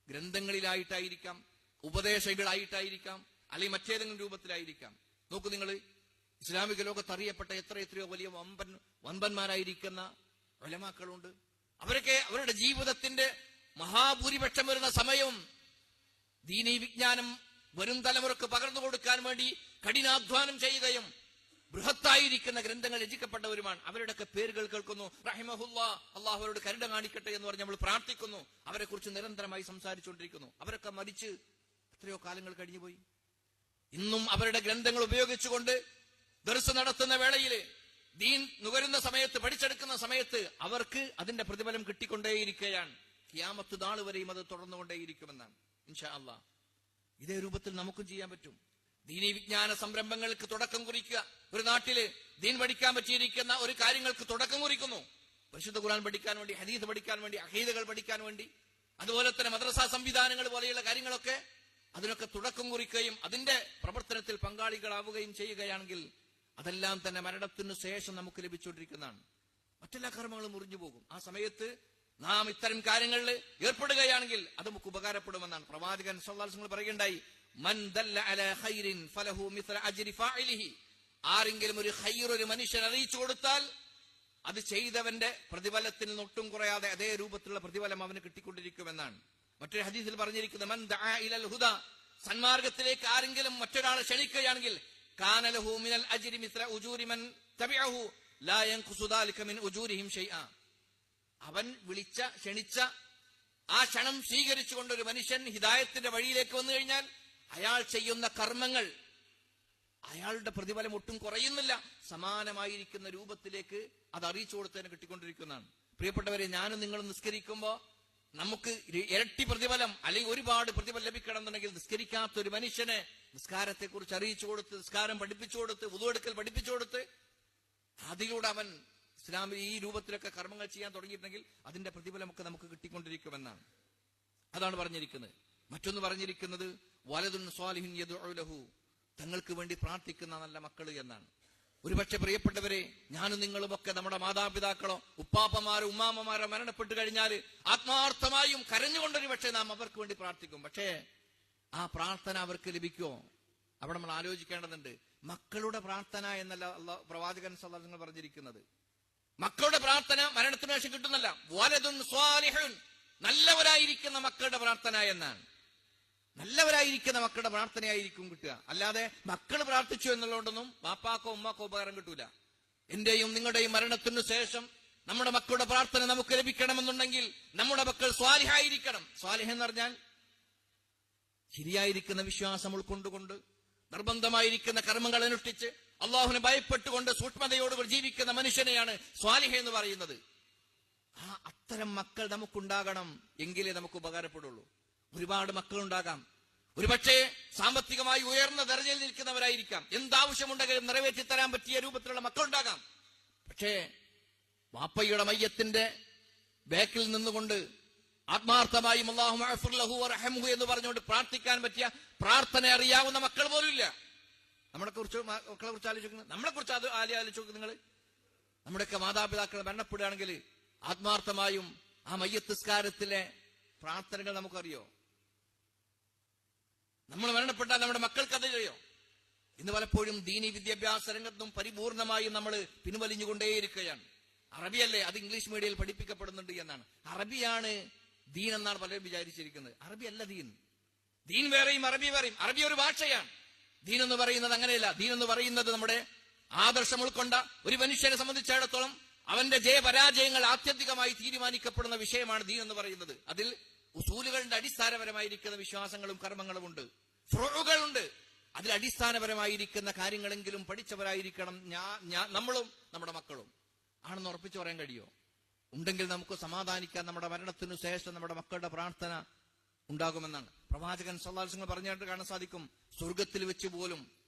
ഗ്രന്ഥങ്ങളിലായിട്ടായിരിക്കാം, ഉപദേശങ്ങളായിട്ടായിരിക്കാം, അല്ലെങ്കിൽ മറ്റേതെങ്കിലും രൂപത്തിലായിരിക്കാം. നോക്കൂ നിങ്ങൾ, ഇസ്ലാമിക ലോകത്ത് അറിയപ്പെട്ട എത്രയോ വലിയ വമ്പന്മാരായിരിക്കുന്ന ഉലമാക്കളുണ്ട്. അവരൊക്കെ അവരുടെ ജീവിതത്തിന്റെ മഹാഭൂരിപക്ഷം വരുന്ന സമയവും ദീനീ വിജ്ഞാനം വരും തലമുറക്ക് പകർന്നു കൊടുക്കാൻ വേണ്ടി കഠിനാധ്വാനം ചെയ്യുകയും ബൃഹത്തായിരിക്കുന്ന ഗ്രന്ഥങ്ങൾ രചിക്കപ്പെട്ടവരുമാണ്. അവരുടെയൊക്കെ പേരുകൾ കേൾക്കുന്നു, റഹിമഹുല്ലാ, അള്ളാഹു അവരോട് കരുണ കാണിക്കട്ടെ എന്ന് പറഞ്ഞ് നമ്മൾ പ്രാർത്ഥിക്കുന്നു. അവരെ കുറിച്ച് നിരന്തരമായി സംസാരിച്ചുകൊണ്ടിരിക്കുന്നു. അവരൊക്കെ മരിച്ച് എത്രയോ കാലങ്ങൾ കഴിഞ്ഞുപോയി. ഇന്നും അവരുടെ ഗ്രന്ഥങ്ങൾ ഉപയോഗിച്ചുകൊണ്ട് ദർസ് നടത്തുന്ന വേളയിൽ, ദീൻ നുകരുന്ന സമയത്ത്, പഠിച്ചെടുക്കുന്ന സമയത്ത് അവർക്ക് അതിന്റെ പ്രതിഫലം കിട്ടിക്കൊണ്ടേയിരിക്കുകയാണ്. ഖിയാമത്ത് നാൾ വരെയും അത് തുടർന്നുകൊണ്ടേയിരിക്കുമെന്നാണ് ഇൻഷാ അല്ലാഹ്. ഇതേ രൂപത്തിൽ നമുക്കും ചെയ്യാൻ പറ്റും. ദീനീ വിജ്ഞാന സംരംഭങ്ങൾക്ക് തുടക്കം കുറിക്കുക. ഒരു നാട്ടില് ദീൻ പഠിക്കാൻ പറ്റിയിരിക്കുന്ന ഒരു കാര്യങ്ങൾക്ക് തുടക്കം കുറിക്കുന്നു. പരിശുദ്ധ ഖുർആൻ പഠിക്കാൻ വേണ്ടി, ഹദീസ് പഠിക്കാൻ വേണ്ടി, അഖീദകൾ പഠിക്കാൻ വേണ്ടി അതുപോലെ തന്നെ മദ്രസാ സംവിധാനങ്ങൾ പോലെയുള്ള കാര്യങ്ങളൊക്കെ അതിനൊക്കെ തുടക്കം കുറിക്കുകയും അതിന്റെ പ്രവർത്തനത്തിൽ പങ്കാളികളാവുകയും ചെയ്യുകയാണെങ്കിൽ അതെല്ലാം തന്നെ മരണത്തിനു ശേഷം നമുക്ക് ലഭിച്ചുകൊണ്ടിരിക്കുന്നതാണ്. മറ്റെല്ലാ കർമ്മങ്ങളും മുറിഞ്ഞു പോകും. ആ സമയത്ത് നാം ഇത്തരം കാര്യങ്ങളിൽ ഏർപ്പെടുകയാണെങ്കിൽ അത് നമുക്ക് ഉപകാരപ്പെടുമെന്നാണ് പ്രവാചകൻ സല്ലല്ലാഹു അലൈഹി വസല്ലം പറയുകയുണ്ടായി. മൻ ദല്ല അലാ ഖൈറിൻ ഫലഹു മിസ്ല അജ്രി ഫാഇലിഹി. ആരെങ്കിലും ഒരു ഖൈർ ഒരു മനുഷ്യൻ അറിയിച്ചു കൊടുത്താൽ അത് ചെയ്തവന്റെ പ്രതിഫലത്തിൽ ഒട്ടും കുറയാതെ അതേ രൂപത്തിലുള്ള പ്രതിഫലം അവന് കിട്ടിക്കൊണ്ടിരിക്കുമെന്നാണ്. മറ്റൊരു ഹദീസിൽ പറഞ്ഞിരിക്കുന്നത് മൻ ദഅ ഇലൽ ഹുദ, സന്മാർഗത്തിലേക്ക് ആരെങ്കിലും മറ്റൊരാളെ ക്ഷണിക്കുകയാണെങ്കിൽ കാന ലഹു മിനൽ അജ്രി മിസ്ല ഉജൂരി മൻ തബിഅഹു ലാ യൻഖുസു ദാലിക മിൻ ഉജൂരിഹിം ഷൈഅ. അവൻ ക്ഷണിച്ച ആ ക്ഷണം സ്വീകരിച്ചുകൊണ്ട് ഒരു മനുഷ്യൻ ഹിദായത്തിന്റെ വഴിയിലേക്ക് വന്നു കഴിഞ്ഞാൽ അയാൾ ചെയ്യുന്ന കർമ്മങ്ങൾ അയാളുടെ പ്രതിഫലം ഒട്ടും കുറയുന്നില്ല, സമാനമായിരിക്കുന്ന രൂപത്തിലേക്ക് അത് അറിയിച്ചു കൊടുത്തതിന് കിട്ടിക്കൊണ്ടിരിക്കുന്നതാണ്. പ്രിയപ്പെട്ടവരെ, ഞാനും നിങ്ങളും നിസ്കരിക്കുമ്പോ നമുക്ക് ഇരട്ടി പ്രതിഫലം അല്ലെങ്കിൽ ഒരുപാട് പ്രതിഫലം ലഭിക്കണം എന്നുണ്ടെങ്കിൽ നിസ്കരിക്കാത്ത ഒരു മനുഷ്യനെ നിസ്കാരത്തെ കുറിച്ച് അറിയിച്ചു കൊടുത്ത്, നിസ്കാരം പഠിപ്പിച്ചു കൊടുത്ത്, വുദു എടുക്കൽ പഠിപ്പിച്ചു കൊടുത്ത് അതിലൂടെ അവൻ ഇസ്ലാമിൽ ഈ രൂപത്തിലൊക്കെ കർമ്മങ്ങൾ ചെയ്യാൻ തുടങ്ങിയിട്ടുണ്ടെങ്കിൽ അതിന്റെ പ്രതിഫലമൊക്കെ നമുക്ക് കിട്ടിക്കൊണ്ടിരിക്കുമെന്നാണ്. അതാണ് പറഞ്ഞിരിക്കുന്നത്. മറ്റൊന്ന് പറഞ്ഞിരിക്കുന്നത് വലതുൻ സ്വാലിഹിൻ യദ്ഉ ലഹു, തങ്ങൾക്ക് വേണ്ടി പ്രാർത്ഥിക്കുന്ന നല്ല മക്കൾ എന്നാണ്. ഒരുപക്ഷെ പ്രിയപ്പെട്ടവരെ, ഞാനും നിങ്ങളുമൊക്കെ നമ്മുടെ മാതാപിതാക്കളോ ഉപ്പാപ്പമാരോ ഉമ്മാമ്മമാരോ മരണപ്പെട്ടു കഴിഞ്ഞാൽ ആത്മാർത്ഥമായും കരഞ്ഞുകൊണ്ടൊരു പക്ഷേ നാം അവർക്ക് വേണ്ടി പ്രാർത്ഥിക്കും. പക്ഷേ ആ പ്രാർത്ഥന അവർക്ക് ലഭിക്കുമോ? അവിടെ നമ്മൾ ആലോചിക്കേണ്ടതുണ്ട്. മക്കളുടെ പ്രാർത്ഥന എന്നല്ല പ്രവാചകൻ സല്ലല്ലാഹു അലൈഹി വസല്ലം പറഞ്ഞിരിക്കുന്നത്. മക്കളുടെ പ്രാർത്ഥന മരണത്തിന് ശേഷം കിട്ടുന്നല്ല, വലതുൻ സ്വാലിഹുൻ, നല്ലവരായിരിക്കുന്ന മക്കളുടെ പ്രാർത്ഥന എന്നാണ്. നല്ലവരായിരിക്കുന്ന മക്കളുടെ പ്രാർത്ഥനയായിരിക്കും കിട്ടുക. അല്ലാതെ മക്കൾ പ്രാർത്ഥിച്ചു എന്നുള്ളതുകൊണ്ടൊന്നും വാപ്പാക്കോ ഉമ്മാക്കോ ഉപകാരം കിട്ടൂല. എന്റെയും നിങ്ങളുടെയും മരണത്തിനു ശേഷം നമ്മുടെ മക്കളുടെ പ്രാർത്ഥന നമുക്ക് ലഭിക്കണമെന്നുണ്ടെങ്കിൽ നമ്മുടെ മക്കൾ സ്വാലിഹായിരിക്കണം. സ്വാലിഹ് എന്ന് പറഞ്ഞാൽ ശരിയായിരിക്കുന്ന വിശ്വാസം ഉൾക്കൊണ്ടുകൊണ്ട് നിർബന്ധമായിരിക്കുന്ന കർമ്മങ്ങൾ അനുഷ്ഠിച്ച് അള്ളാഹുവിനെ ഭയപ്പെട്ടുകൊണ്ട് സൂക്ഷ്മതയോടുകൂടി ജീവിക്കുന്ന മനുഷ്യനെയാണ് സ്വാലിഹ് എന്ന് പറയുന്നത്. ആ അത്തരം മക്കൾ നമുക്കുണ്ടാകണം, എങ്കിലേ നമുക്ക് ഉപകാരപ്പെടുള്ളൂ. ഒരുപാട് മക്കളുണ്ടാകാം, ഒരുപക്ഷെ സാമ്പത്തികമായി ഉയർന്ന ദർജയിൽ നിൽക്കുന്നവരായിരിക്കാം, എന്താവശ്യമുണ്ടെങ്കിലും നിറവേറ്റി തരാൻ പറ്റിയ രൂപത്തിലുള്ള മക്കളുണ്ടാകാം. പക്ഷേ വാപ്പയുടെ മയ്യത്തിന്റെ ബാക്കിൽ നിന്നുകൊണ്ട് ആത്മാർത്ഥമായും അല്ലാഹു മഗ്ഫിർ ലഹു വറഹംഹു എന്ന് പറഞ്ഞുകൊണ്ട് പ്രാർത്ഥിക്കാൻ പറ്റിയ പ്രാർത്ഥന അറിയാവുന്ന മക്കൾ പോലും ഇല്ല. മക്കളെ കുറിച്ച് ആലോചിക്കുന്നത്, നമ്മളെ കുറിച്ച് അത് ആലോചിച്ച് നോക്ക് നിങ്ങൾ. നമ്മുടെയൊക്കെ മാതാപിതാക്കൾ മരണപ്പെടുകയാണെങ്കിൽ ആത്മാർത്ഥമായും ആ മയ്യത്തിസ്കാരത്തിലെ പ്രാർത്ഥനകൾ നമുക്കറിയോ? നമ്മൾ മരണപ്പെട്ടാൽ നമ്മുടെ മക്കൾക്ക് അത് അറിയോ? ഇന്ന് പലപ്പോഴും ദീനി വിദ്യാഭ്യാസ രംഗത്തും പരിപൂർണമായും നമ്മൾ പിൻവലിഞ്ഞുകൊണ്ടേയിരിക്കുകയാണ്. അറബിയല്ലേ, അത് ഇംഗ്ലീഷ് മീഡിയത്തിൽ പഠിപ്പിക്കപ്പെടുന്നുണ്ട് എന്നാണ്. അറബിയാണ് ദീൻ എന്നാണ് പലരും വിചാരിച്ചിരിക്കുന്നത്. അറബി അല്ല ദീൻ. ദീൻ വേറെയും അറബി വേറെയും. അറബി ഒരു ഭാഷയാണ്. ദീൻ എന്ന് പറയുന്നത് അങ്ങനെയല്ല. ദീൻ എന്ന് പറയുന്നത് നമ്മുടെ ആദർശം ഉൾക്കൊണ്ട ഒരു മനുഷ്യനെ സംബന്ധിച്ചിടത്തോളം അവന്റെ ജയപരാജയങ്ങൾ ആത്യന്തികമായി തീരുമാനിക്കപ്പെടുന്ന വിഷയമാണ് ദീൻ എന്ന് പറയുന്നത്. അതിൽ ഉസൂലുകളുടെ അടിസ്ഥാനപരമായിരിക്കുന്ന വിശ്വാസങ്ങളും കർമ്മങ്ങളും ഉണ്ട്, ഫുറുകളുണ്ട്. അതിൽ അടിസ്ഥാനപരമായിരിക്കുന്ന കാര്യങ്ങളെങ്കിലും പഠിച്ചവരായിരിക്കണം നമ്മളും നമ്മുടെ മക്കളും. ആണെന്ന് ഉറപ്പിച്ചു പറയാൻ കഴിയോ? ഉണ്ടെങ്കിൽ നമുക്ക് സമാധാനിക്കാൻ നമ്മുടെ മരണത്തിനു ശേഷം നമ്മുടെ മക്കളുടെ പ്രാർത്ഥന ഉണ്ടാകുമെന്നാണ് പ്രവാചകൻ സല്ലല്ലാഹു അലൈഹി വസല്ലം പറഞ്ഞിട്ട് കാണാൻ സാധിക്കും. സ്വർഗത്തിൽ വെച്ച് പോലും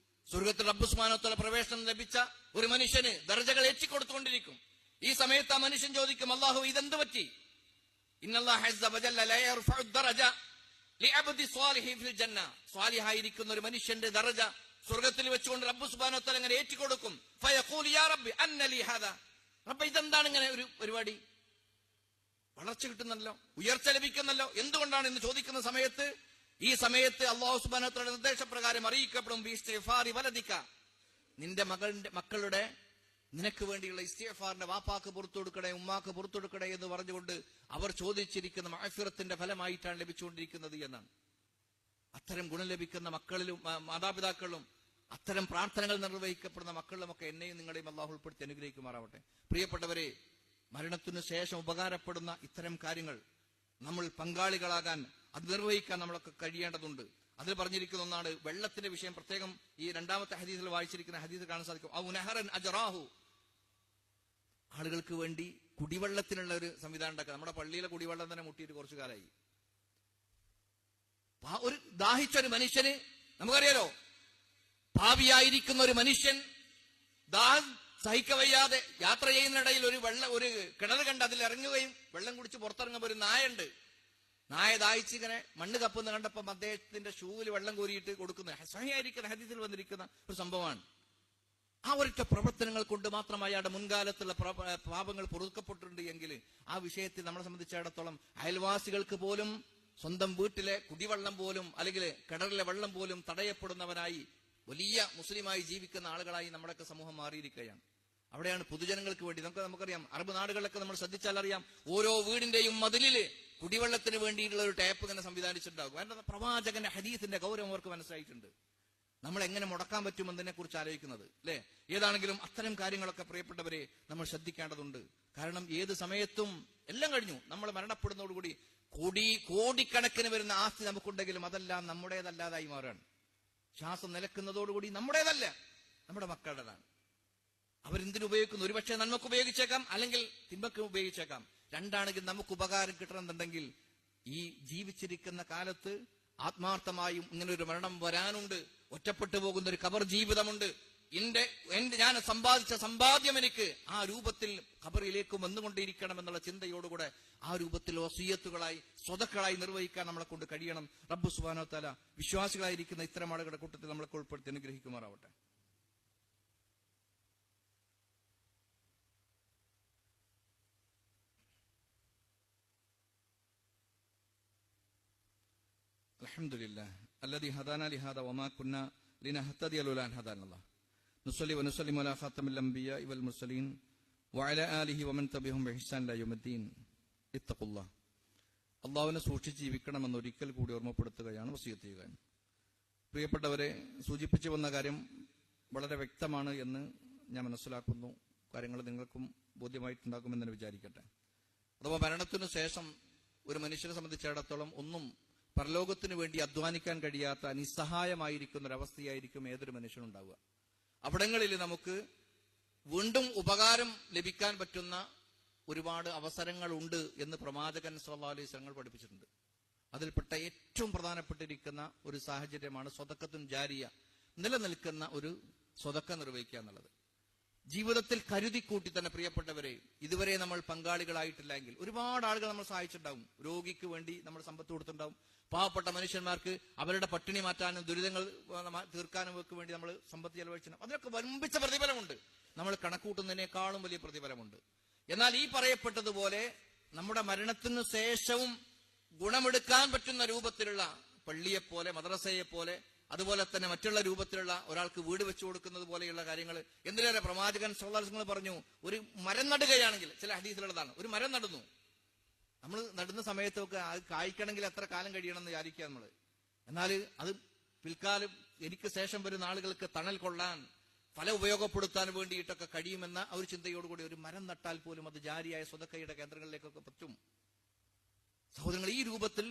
സ്വർഗത്തിൽ റബ്ബ് സുബ്ഹാനഹു വ തആല പ്രവേശനം ലഭിച്ച ഒരു മനുഷ്യന് ദർജകൾ ഏറ്റിക്കൊടുത്തുകൊണ്ടിരിക്കും. ഈ സമയത്ത് ആ മനുഷ്യൻ ചോദിക്കും, അല്ലാഹു ഇതെന്ത് പറ്റി? ഇന്നല്ലാഹു അസ്സ വജല്ല ലാ യർഫഉ ദറജ ലിഅബ്ദി സ്വാലിഹി ഫിൽ ജന്ന. സ്വാലിഹായിരിക്കുന്ന ഒരു മനുഷ്യന്റെ ദർജ സ്വർഗത്തിൽ വെച്ചുകൊണ്ട് റബ്ബ് സുബ്ഹാനഹു വ തആല അങ്ങനെ ഏറ്റിക്കൊടുക്കും. ഫയഖൂലു യാ റബ്ബി അന്ന ലി ഹാദാ. റബ്ബ് ഇതെന്താണ് ഇങ്ങനെ ഒരു പരിപാടി? വളർച്ച കിട്ടുന്നല്ലോ, ഉയർച്ച ലഭിക്കുന്നല്ലോ, എന്തുകൊണ്ടാണ് എന്ന് ചോദിക്കുന്ന സമയത്ത് ഈ സമയത്ത് അല്ലാഹു സുബ്ഹാനഹു വ തആലയുടെ നിർദ്ദേശപ്രകാരം അറിയിക്കപ്പെടും, ബിഇസ്തിഗ്ഫാരി വലദിക, നിന്റെ മക്കളുടെ നിനക്ക് വേണ്ടിയുള്ള ഇസ്തിഗ്ഫാറിന്റെ വാപ്പാക്ക് പുറത്തു കൊടുക്കണേ, ഉമ്മാക്ക് പുറത്തു കൊടുക്കണേ എന്ന് പറഞ്ഞുകൊണ്ട് അവർ ചോദിച്ചിരിക്കുന്ന മഗ്ഫിറത്തിന്റെ ഫലമായിട്ടാണ് ലഭിച്ചുകൊണ്ടിരിക്കുന്നത് എന്നാണ്. അത്തരം ഗുണം ലഭിക്കുന്ന മക്കളിലും മാതാപിതാക്കളിലും അത്തരം പ്രാർത്ഥനകൾ നിർവഹിക്കപ്പെടുന്ന മക്കളിലുമൊക്കെ എന്നെയും നിങ്ങളെയും അല്ലാഹു ഉൾപ്പെടുത്തി അനുഗ്രഹിക്കുമാറാവട്ടെ. പ്രിയപ്പെട്ടവരെ, മരണത്തിനു ശേഷം ഉപകാരപ്പെടുന്ന ഇത്തരം കാര്യങ്ങൾ നമ്മൾ പങ്കാളികളാകാൻ, അത് നിർവഹിക്കാൻ നമ്മളൊക്കെ കഴിയേണ്ടതുണ്ട്. അതിൽ പറഞ്ഞിരിക്കുന്ന ഒന്നാണ് വെള്ളത്തിന്റെ വിഷയം. പ്രത്യേകം ഈ രണ്ടാമത്തെ ഹദീസിൽ വായിച്ചിരിക്കുന്ന ഹദീസ് കാണാൻ സാധിക്കും. ഔ നഹറൻ അജറാഹു, ആളുകൾക്ക് വേണ്ടി കുടിവെള്ളത്തിനുള്ള ഒരു സംവിധാനം ഉണ്ടാക്കുക. നമ്മുടെ പള്ളിയിലെ കുടിവെള്ളം തന്നെ മുട്ടിയിട്ട് കുറച്ചു കാലമായി. ഒരു ദാഹിച്ചൊരു മനുഷ്യന്, നമുക്കറിയാലോ, ഭാവിയായിരിക്കുന്ന ഒരു മനുഷ്യൻ ദാഹം സഹിക്കവയ്യാതെ യാത്ര ചെയ്യുന്നതിനിടയിൽ ഒരു കിണർ കണ്ട് അതിൽ ഇറങ്ങുകയും വെള്ളം കുടിച്ച് പുറത്തിറങ്ങുമ്പോൾ ഒരു നായുണ്ട്. നായ ദാഹിച്ച് ഇങ്ങനെ മണ്ണ് കപ്പുന്ന കണ്ടപ്പം അദ്ദേഹത്തിന്റെ ഷൂവിൽ വെള്ളം കോരിയിട്ട് കൊടുക്കുന്ന സഹിയായിരിക്കുന്ന ഹദീസിൽ വന്നിരിക്കുന്ന ഒരു സംഭവമാണ്. ആ ഒരൊറ്റ പ്രവർത്തനങ്ങൾ കൊണ്ട് മാത്രം അയാളുടെ മുൻകാലത്തുള്ള പാപങ്ങൾ പൊറുക്കപ്പെട്ടിട്ടുണ്ട് എങ്കിൽ ആ വിഷയത്തിൽ നമ്മളെ സംബന്ധിച്ചിടത്തോളം അയൽവാസികൾക്ക് പോലും സ്വന്തം വീട്ടിലെ കുടിവെള്ളം പോലും അല്ലെങ്കിൽ കിണറിലെ വെള്ളം പോലും തടയപ്പെടുന്നവനായി വലിയ മുസ്ലിമായി ജീവിക്കുന്ന ആളുകളായി നമ്മുടെയൊക്കെ സമൂഹം മാറിയിരിക്കുകയാണ്. അവിടെയാണ് പൊതുജനങ്ങൾക്ക് വേണ്ടി നമുക്കറിയാം, അറബ് നാടുകളിലൊക്കെ നമ്മൾ ശ്രദ്ധിച്ചാൽ അറിയാം, ഓരോ വീടിന്റെയും മതിലില് കുടിവെള്ളത്തിന് വേണ്ടിയിട്ടുള്ള ഒരു ടാപ്പ് ഇങ്ങനെ സംവിധാനിച്ചിട്ടുണ്ടാകും. കാരണം പ്രവാചകന്റെ ഹദീസിന്റെ ഗൗരവം അവർക്ക് മനസ്സിലായിട്ടുണ്ട്. നമ്മൾ എങ്ങനെ മുടക്കാൻ പറ്റുമെന്നതിനെ കുറിച്ച് ആലോചിക്കുന്നത് അല്ലെ. ഏതാണെങ്കിലും അത്തരം കാര്യങ്ങളൊക്കെ പ്രിയപ്പെട്ടവരെ നമ്മൾ ശ്രദ്ധിക്കേണ്ടതുണ്ട്. കാരണം ഏത് സമയത്തും എല്ലാം കഴിഞ്ഞു, നമ്മൾ മരണപ്പെടുന്നതോടുകൂടി കോടിക്കണക്കിന് വരുന്ന ആസ്തി നമുക്കുണ്ടെങ്കിലും അതെല്ലാം നമ്മുടേതല്ലാതായി മാറാണ്. ശ്വാസം നിലക്കുന്നതോടുകൂടി നമ്മുടേതല്ല, നമ്മുടെ മക്കളുടേതാണ്. അവരെന്തിനുപയോഗിക്കുന്നു? ഒരുപക്ഷെ നന്മക്ക് ഉപയോഗിച്ചേക്കാം, അല്ലെങ്കിൽ തിന്മക്ക് ഉപയോഗിച്ചേക്കാം. രണ്ടാണെങ്കിൽ നമുക്ക് ഉപകാരം കിട്ടണമെന്നുണ്ടെങ്കിൽ ഈ ജീവിച്ചിരിക്കുന്ന കാലത്ത് ആത്മാർത്ഥമായും ഇങ്ങനെ ഒരു മരണം വരാനുണ്ട്. ഒറ്റപ്പെട്ടു പോകുന്ന ഒരു ഖബർ ജീവിതമുണ്ട്. ഞാൻ സമ്പാദിച്ച സമ്പാദ്യം എനിക്ക് ആ രൂപത്തിൽ ഖബറിലേക്ക് വന്നുകൊണ്ടിരിക്കണം എന്നുള്ള ചിന്തയോടുകൂടെ ആ രൂപത്തിൽ വസിയത്തുകളായി സ്വതക്കളായി നിർവഹിക്കാൻ നമ്മളെ കൊണ്ട് കഴിയണം. റബ്ബ് സുബ്ഹാനഹു വ തആല വിശ്വാസികളായിരിക്കുന്ന ഇത്തരം ആളുകളുടെ കൂട്ടത്തിൽ നമ്മളെ ഉൾപ്പെടുത്തി അനുഗ്രഹിക്കുമാറാവട്ടെ. അൽഹംദുലില്ലാഹ് അല്ലദീ ഹദാനാ ലിഹാദാ വമാ കുന്നാ ലിനഹ്തദിയ ലൗലാ അൻ ഹദാനല്ലാഹ് നുസല്ലി വനുസല്ലിമു അലാ ഖാതമിൽ അംബിയാഇ വൽ മുർസലീൻ വഅലാ ആലിഹി വമൻ തബിഅഹും ബിഇഹ്സാൻ ഇലാ യൗമിദ്ദീൻ. ഇത്തഖുല്ലാഹ്. അല്ലാഹുവിനെ സൂക്ഷിച്ച് ജീവിക്കണമെന്ന് ഒരിക്കൽ കൂടി ഓർമ്മപ്പെടുത്തുകയാണ്, വസിയത്ത് ചെയ്യുകയാണ്. പ്രിയപ്പെട്ടവരെ, സൂചിപ്പിച്ചു വന്ന കാര്യം വളരെ വ്യക്തമാണ് എന്ന് ഞാൻ മനസ്സിലാക്കുന്നു. കാര്യങ്ങൾ നിങ്ങൾക്കും ബോധ്യമായിട്ടുണ്ടാകുമെന്ന് വിചാരിക്കട്ടെ. അഥവാ മരണത്തിനു ശേഷം ഒരു മനുഷ്യനെ സംബന്ധിച്ചിടത്തോളം ഒന്നും പരലോകത്തിനു വേണ്ടി അധ്വാനിക്കാൻ കഴിയാത്ത നിസ്സഹായമായിരിക്കുന്ന ഒരവസ്ഥയായിരിക്കും ഏതൊരു മനുഷ്യനുണ്ടാവുക. അവിടങ്ങളിൽ നമുക്ക് വീണ്ടും ഉപകാരം ലഭിക്കാൻ പറ്റുന്ന ഒരുപാട് അവസരങ്ങളുണ്ട് എന്ന് പ്രവാചകൻ സല്ലല്ലാഹു അലൈഹി വസല്ലം പഠിപ്പിച്ചിട്ടുണ്ട്. അതിൽപ്പെട്ട ഏറ്റവും പ്രധാനപ്പെട്ടിരിക്കുന്ന ഒരു സാഹചര്യമാണ് സ്വതക്കത്തുൻ ജാരിയ, നിലനിൽക്കുന്ന ഒരു സ്വതക്ക നിർവഹിക്കുക എന്നുള്ളത്. ജീവിതത്തിൽ കരുതിക്കൂട്ടി തന്നെ പ്രിയപ്പെട്ടവരെ, ഇതുവരെ നമ്മൾ പങ്കാളികളായിട്ടില്ലെങ്കിൽ ഒരുപാട് ആളുകൾ നമ്മൾ സഹായിച്ചിട്ടുണ്ടാവും. രോഗിക്ക് വേണ്ടി നമ്മൾ സമ്പത്ത് കൊടുത്തിട്ടുണ്ടാവും. പാവപ്പെട്ട മനുഷ്യന്മാർക്ക് അവരുടെ പട്ടിണി മാറ്റാനും ദുരിതങ്ങൾ തീർക്കാനും ഒക്കെ വേണ്ടി നമ്മൾ സമ്പത്ത് ചെലവഴിച്ചിട്ടുണ്ടാവും. അതിനൊക്കെ വമ്പിച്ച പ്രതിഫലമുണ്ട്. നമ്മൾ കണക്കൂട്ടുന്നതിനേക്കാളും വലിയ പ്രതിഫലമുണ്ട്. എന്നാൽ ഈ പറയപ്പെട്ടതുപോലെ നമ്മുടെ മരണത്തിനു ശേഷവും ഗുണമെടുക്കാൻ പറ്റുന്ന രൂപത്തിലുള്ള പള്ളിയെപ്പോലെ, മദ്രസയെപ്പോലെ, അതുപോലെ തന്നെ മറ്റുള്ള രൂപത്തിലുള്ള ഒരാൾക്ക് വീട് വെച്ചു കൊടുക്കുന്നത് പോലെയുള്ള കാര്യങ്ങൾ, എന്തിനേറെ പ്രവാചകൻ സല്ലല്ലാഹു അലൈഹി വസല്ലം പറഞ്ഞു, ഒരു മരം നടുകയാണെങ്കിൽ, ചില ഹദീസിലുള്ളതാണ്, ഒരു മരം നടുന്നു, നമ്മൾ നടുന്ന സമയത്തൊക്കെ അത് കായ്ക്കണമെങ്കിൽ എത്ര കാലം കഴിയണമെന്ന് വിചാരിക്കുക നമ്മൾ. എന്നാൽ അത് പിൽക്കാലം എനിക്ക് ശേഷം വരുന്ന ആളുകൾക്ക് തണൽ കൊള്ളാൻ, ഫല ഉപയോഗപ്പെടുത്താൻ വേണ്ടിയിട്ടൊക്കെ കഴിയുമെന്ന ഒരു ചിന്തയോടുകൂടി ഒരു മരം നട്ടാൽ പോലും അത് ജാരിയായ സ്വതക്കയുടെ കേന്ദ്രങ്ങളിലേക്കൊക്കെ പറ്റും. സഹോദരങ്ങൾ, ഈ രൂപത്തിൽ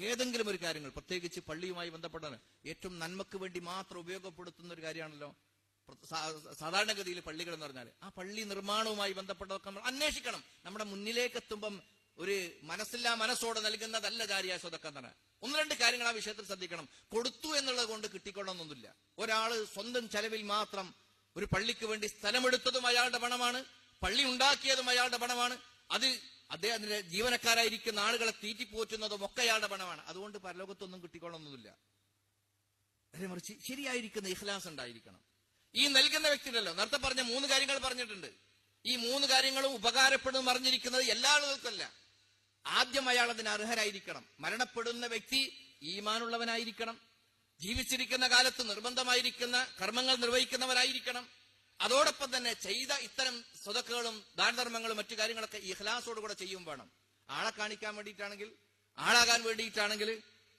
ഏതെങ്കിലും ഒരു കാര്യങ്ങൾ, പ്രത്യേകിച്ച് പള്ളിയുമായി ബന്ധപ്പെട്ടാണ് ഏറ്റവും നന്മക്ക് വേണ്ടി മാത്രം ഉപയോഗപ്പെടുത്തുന്ന ഒരു കാര്യമാണല്ലോ സാധാരണഗതിയിൽ പള്ളികൾ എന്ന് പറഞ്ഞാൽ. ആ പള്ളി നിർമ്മാണവുമായി ബന്ധപ്പെട്ടതൊക്കെ നമ്മൾ അന്വേഷിക്കണം. നമ്മുടെ മുന്നിലേക്ക് എത്തുമ്പം ഒരു മനസ്സില്ലാ മനസ്സോടെ നൽകുന്നതല്ല ജാരിയായ സ്വതക്ക എന്നാണ്. ഒന്ന് രണ്ട് കാര്യങ്ങൾ ആ വിഷയത്തിൽ ശ്രദ്ധിക്കണം. കൊടുത്തു എന്നുള്ളത് കൊണ്ട് കിട്ടിക്കൊള്ളണമെന്നൊന്നുമില്ല. ഒരാള് സ്വന്തം ചെലവിൽ മാത്രം ഒരു പള്ളിക്ക് വേണ്ടി സ്ഥലമെടുത്തതും അയാളുടെ പണമാണ്, പള്ളി ഉണ്ടാക്കിയതും അയാളുടെ പണമാണ്, അത് അദ്ദേഹത്തിന്റെ ജീവനക്കാരായിരിക്കുന്ന ആളുകളെ തീറ്റിപ്പോറ്റുന്നതും ഒക്കെ അയാളുടെ പണമാണ്. അതുകൊണ്ട് പരലോകത്തൊന്നും കിട്ടിക്കൊള്ളണമെന്നില്ല. നേരെ മറിച്ച് ശരിയായിരിക്കുന്ന ഇഖ്ലാസ് ഉണ്ടായിരിക്കണം. ഈ നൽകുന്ന വ്യക്തിയല്ലോ, നേരത്തെ പറഞ്ഞ 3 കാര്യങ്ങൾ പറഞ്ഞിട്ടുണ്ട്. ഈ 3 കാര്യങ്ങളും ഉപകാരപ്പെടും അറിഞ്ഞിരിക്കുന്നത് എല്ലാ ആളുകൾക്കല്ല. ആദ്യം അയാൾ അതിന് അർഹരായിരിക്കണം. മരണപ്പെടുന്ന വ്യക്തി ഈമാനുള്ളവനായിരിക്കണം. ജീവിച്ചിരിക്കുന്ന കാലത്ത് നിർബന്ധമായിരിക്കുന്ന കർമ്മങ്ങൾ നിർവഹിക്കുന്നവരായിരിക്കണം. അതോടൊപ്പം തന്നെ ചെയ്ത ഇത്തരം സ്വതക്കകളും ദാനധർമ്മങ്ങളും മറ്റു കാര്യങ്ങളൊക്കെ ഇഖ്ലാസോടുകൂടെ ചെയ്യും വേണം. ആളെ കാണിക്കാൻ വേണ്ടിയിട്ടാണെങ്കിൽ, ആളാകാൻ വേണ്ടിയിട്ടാണെങ്കിൽ,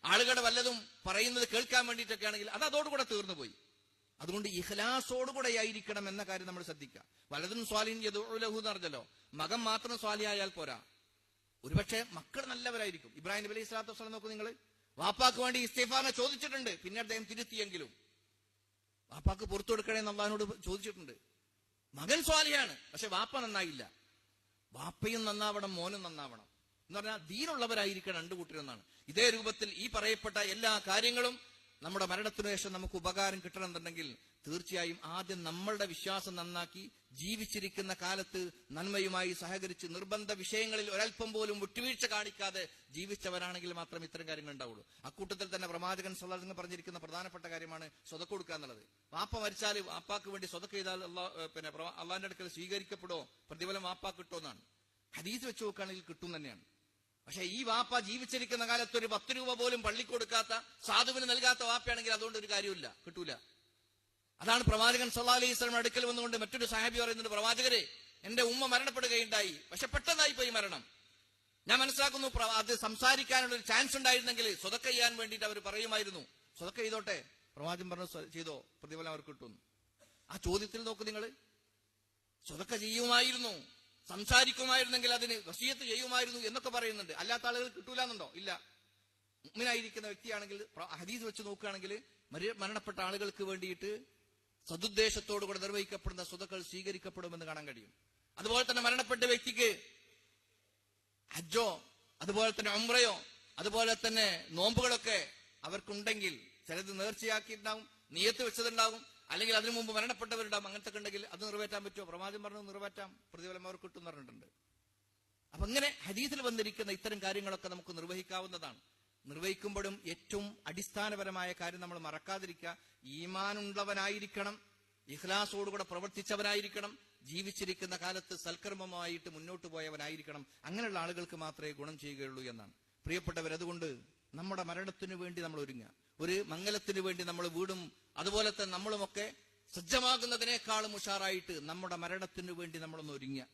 ആളുകളുടെ വല്ലതും പറയുന്നത് കേൾക്കാൻ വേണ്ടിയിട്ടൊക്കെ ആണെങ്കിൽ അത് അതോടുകൂടെ തീർന്നുപോയി. അതുകൊണ്ട് ഇഖ്ലാസോടുകൂടെ ആയിരിക്കണം എന്ന കാര്യം നമ്മൾ ശ്രദ്ധിക്കുക. വലതും സ്വാലിൻ യദഉ ലഹു എന്ന് പറഞ്ഞല്ലോ, മകൻ മാത്രം സ്വാലിയായാൽ പോരാ. ഒരുപക്ഷെ മക്കൾ നല്ലവരായിരിക്കും. ഇബ്രാഹിം നബി അലൈഹി സ്വലാത്തു വസ്സലാം നോക്കൂ നിങ്ങൾ, വാപ്പാക്ക് വേണ്ടി ഇസ്തിഗ്ഫാറിനെ ചോദിച്ചിട്ടുണ്ട്, പിന്നെ അദ്ദേഹം തിരുത്തിയെങ്കിലും വാപ്പാക്ക് പുറത്തു കൊടുക്കണേന്ന് അള്ളാഹിനോട് ചോദിച്ചിട്ടുണ്ട്. മകൻ സ്വാലിയാണ്, പക്ഷെ വാപ്പ നന്നായില്ല. വാപ്പയും നന്നാവണം, മോനും നന്നാവണം എന്ന് പറഞ്ഞാൽ ദീനുള്ളവരായിരിക്കണം 2 കൂട്ടരെന്നാണ്. ഇതേ രൂപത്തിൽ ഈ പറയപ്പെട്ട എല്ലാ കാര്യങ്ങളും നമ്മുടെ മരണത്തിനു ശേഷം നമുക്ക് ഉപകാരം കിട്ടണമെന്നുണ്ടെങ്കിൽ തീർച്ചയായും ആദ്യം നമ്മളുടെ വിശ്വാസം നന്നാക്കി ജീവിച്ചിരിക്കുന്ന കാലത്ത് നന്മയുമായി സഹകരിച്ച് നിർബന്ധ വിഷയങ്ങളിൽ ഒരൽപ്പം പോലും വിട്ടുവീഴ്ച കാണിക്കാതെ ജീവിച്ചവരാണെങ്കിൽ മാത്രം ഇത്തരം കാര്യങ്ങൾ ഉണ്ടാവുള്ളൂ. അക്കൂട്ടത്തിൽ തന്നെ പ്രവാചകൻ സ്വല്ലല്ലാഹു അലൈഹി വസല്ലം പറഞ്ഞിരിക്കുന്ന പ്രധാനപ്പെട്ട കാര്യമാണ് സ്വതക്ക കൊടുക്കുക എന്നുള്ളത്. വാപ്പ മരിച്ചാൽ വാപ്പാക്ക് വേണ്ടി സ്വതക്ക ചെയ്താൽ അള്ളാഹിന്റെ അടുക്കൽ സ്വീകരിക്കപ്പെടുമോ, പ്രതിഫലം വാപ്പാക്ക് കിട്ടുമെന്നാണ്. ഹദീസ് വെച്ച് നോക്കുകയാണെങ്കിൽ കിട്ടും തന്നെയാണ്. പക്ഷെ ഈ വാപ്പ ജീവിച്ചിരിക്കുന്ന കാലത്ത് ഒരു 10 രൂപ പോലും പള്ളി കൊടുക്കാത്ത, സാധുവിന് നൽകാത്ത വാപ്പയാണെങ്കിൽ അതുകൊണ്ട് ഒരു കാര്യമില്ല, കിട്ടൂല. അതാണ് പ്രവാചകൻ സല്ലല്ലാഹു അലൈഹി വസല്ലം അടുക്കൽ വന്നുകൊണ്ട് മറ്റൊരു സഹാബി പറയുന്നുണ്ട്, പ്രവാചകരെ, എന്റെ ഉമ്മ മരണപ്പെടുകയുണ്ടായി, പക്ഷെ പെട്ടെന്നായി പോയി മരണം. ഞാൻ മനസ്സിലാക്കുന്നു അത് സംസാരിക്കാനുള്ള ഒരു ചാൻസ് ഉണ്ടായിരുന്നെങ്കിൽ സ്വതക്ക ചെയ്യാൻ വേണ്ടിയിട്ട് അവർ പറയുമായിരുന്നു, സ്വതക്ക ചെയ്തോട്ടെ. പ്രവാചകൻ പറഞ്ഞു ചെയ്തോ, പ്രതിഫലം അവർക്ക് കിട്ടുന്നു. ആ ചോദ്യത്തിൽ നോക്കൂ നിങ്ങൾ, സ്വതക്ക ചെയ്യുമായിരുന്നു, സംസാരിക്കുമായിരുന്നെങ്കിൽ അതിന് വസിയത്ത് ചെയ്യുമായിരുന്നു എന്നൊക്കെ പറയുന്നുണ്ട്. അല്ലാത്ത ആളുകൾ കിട്ടൂലെന്നുണ്ടോ? ഇല്ല. മുഅ്മിനായിരിക്കുന്ന വ്യക്തിയാണെങ്കിൽ ഹദീസ് വെച്ച് നോക്കുകയാണെങ്കിൽ മരണപ്പെട്ട ആളുകൾക്ക് വേണ്ടിയിട്ട് സദുദ്ദേശത്തോടുകൂടെ നിർവഹിക്കപ്പെടുന്ന സ്വതക്കൾ സ്വീകരിക്കപ്പെടുമെന്ന് കാണാൻ കഴിയും. അതുപോലെ തന്നെ മരണപ്പെട്ട വ്യക്തിക്ക് ഹജ്ജോ അതുപോലെ തന്നെ ഉംറയോ അതുപോലെ തന്നെ നോമ്പുകളൊക്കെ അവർക്കുണ്ടെങ്കിൽ, ചിലത് നേർച്ചയാക്കിയിട്ടുണ്ടാവും, നിയത്ത് വെച്ചതുണ്ടാവും, അല്ലെങ്കിൽ അതിനു മുമ്പ് മരണപ്പെട്ടവരുണ്ടാവും. അങ്ങനത്തെ ഉണ്ടെങ്കിൽ അത് നിറവേറ്റാൻ പറ്റുമോ? പ്രവാചകൻ പറഞ്ഞു നിറവേറ്റാം, പ്രതിഫലം അവർക്ക് കിട്ടും പറഞ്ഞിട്ടുണ്ട്. അപ്പൊ അങ്ങനെ ഹദീസിൽ വന്നിരിക്കുന്ന ഇത്തരം കാര്യങ്ങളൊക്കെ നമുക്ക് നിർവഹിക്കാവുന്നതാണ്. നിർവഹിക്കുമ്പോഴും ഏറ്റവും അടിസ്ഥാനപരമായ കാര്യം നമ്മൾ മറക്കാതിരിക്കുക, ഈമാനുള്ളവനായിരിക്കണം, ഇഖ്ലാസോടുകൂടെ പ്രവർത്തിച്ചവനായിരിക്കണം, ജീവിച്ചിരിക്കുന്ന കാലത്ത് സൽക്കർമ്മമായിട്ട് മുന്നോട്ട് പോയവനായിരിക്കണം. അങ്ങനെയുള്ള ആളുകൾക്ക് മാത്രമേ ഗുണം ചെയ്യുകയുള്ളൂ എന്നാണ്. പ്രിയപ്പെട്ടവർ, അതുകൊണ്ട് നമ്മുടെ മരണത്തിനു വേണ്ടി നമ്മൾ ഒരുങ്ങുക. ഒരു മംഗലത്തിനു വേണ്ടി നമ്മൾ വീടും അതുപോലെ തന്നെ നമ്മളുമൊക്കെ സജ്ജമാകുന്നതിനേക്കാളും ഉഷാറായിട്ട് നമ്മുടെ മരണത്തിനു വേണ്ടി നമ്മളൊന്ന് ഒരുങ്ങുക.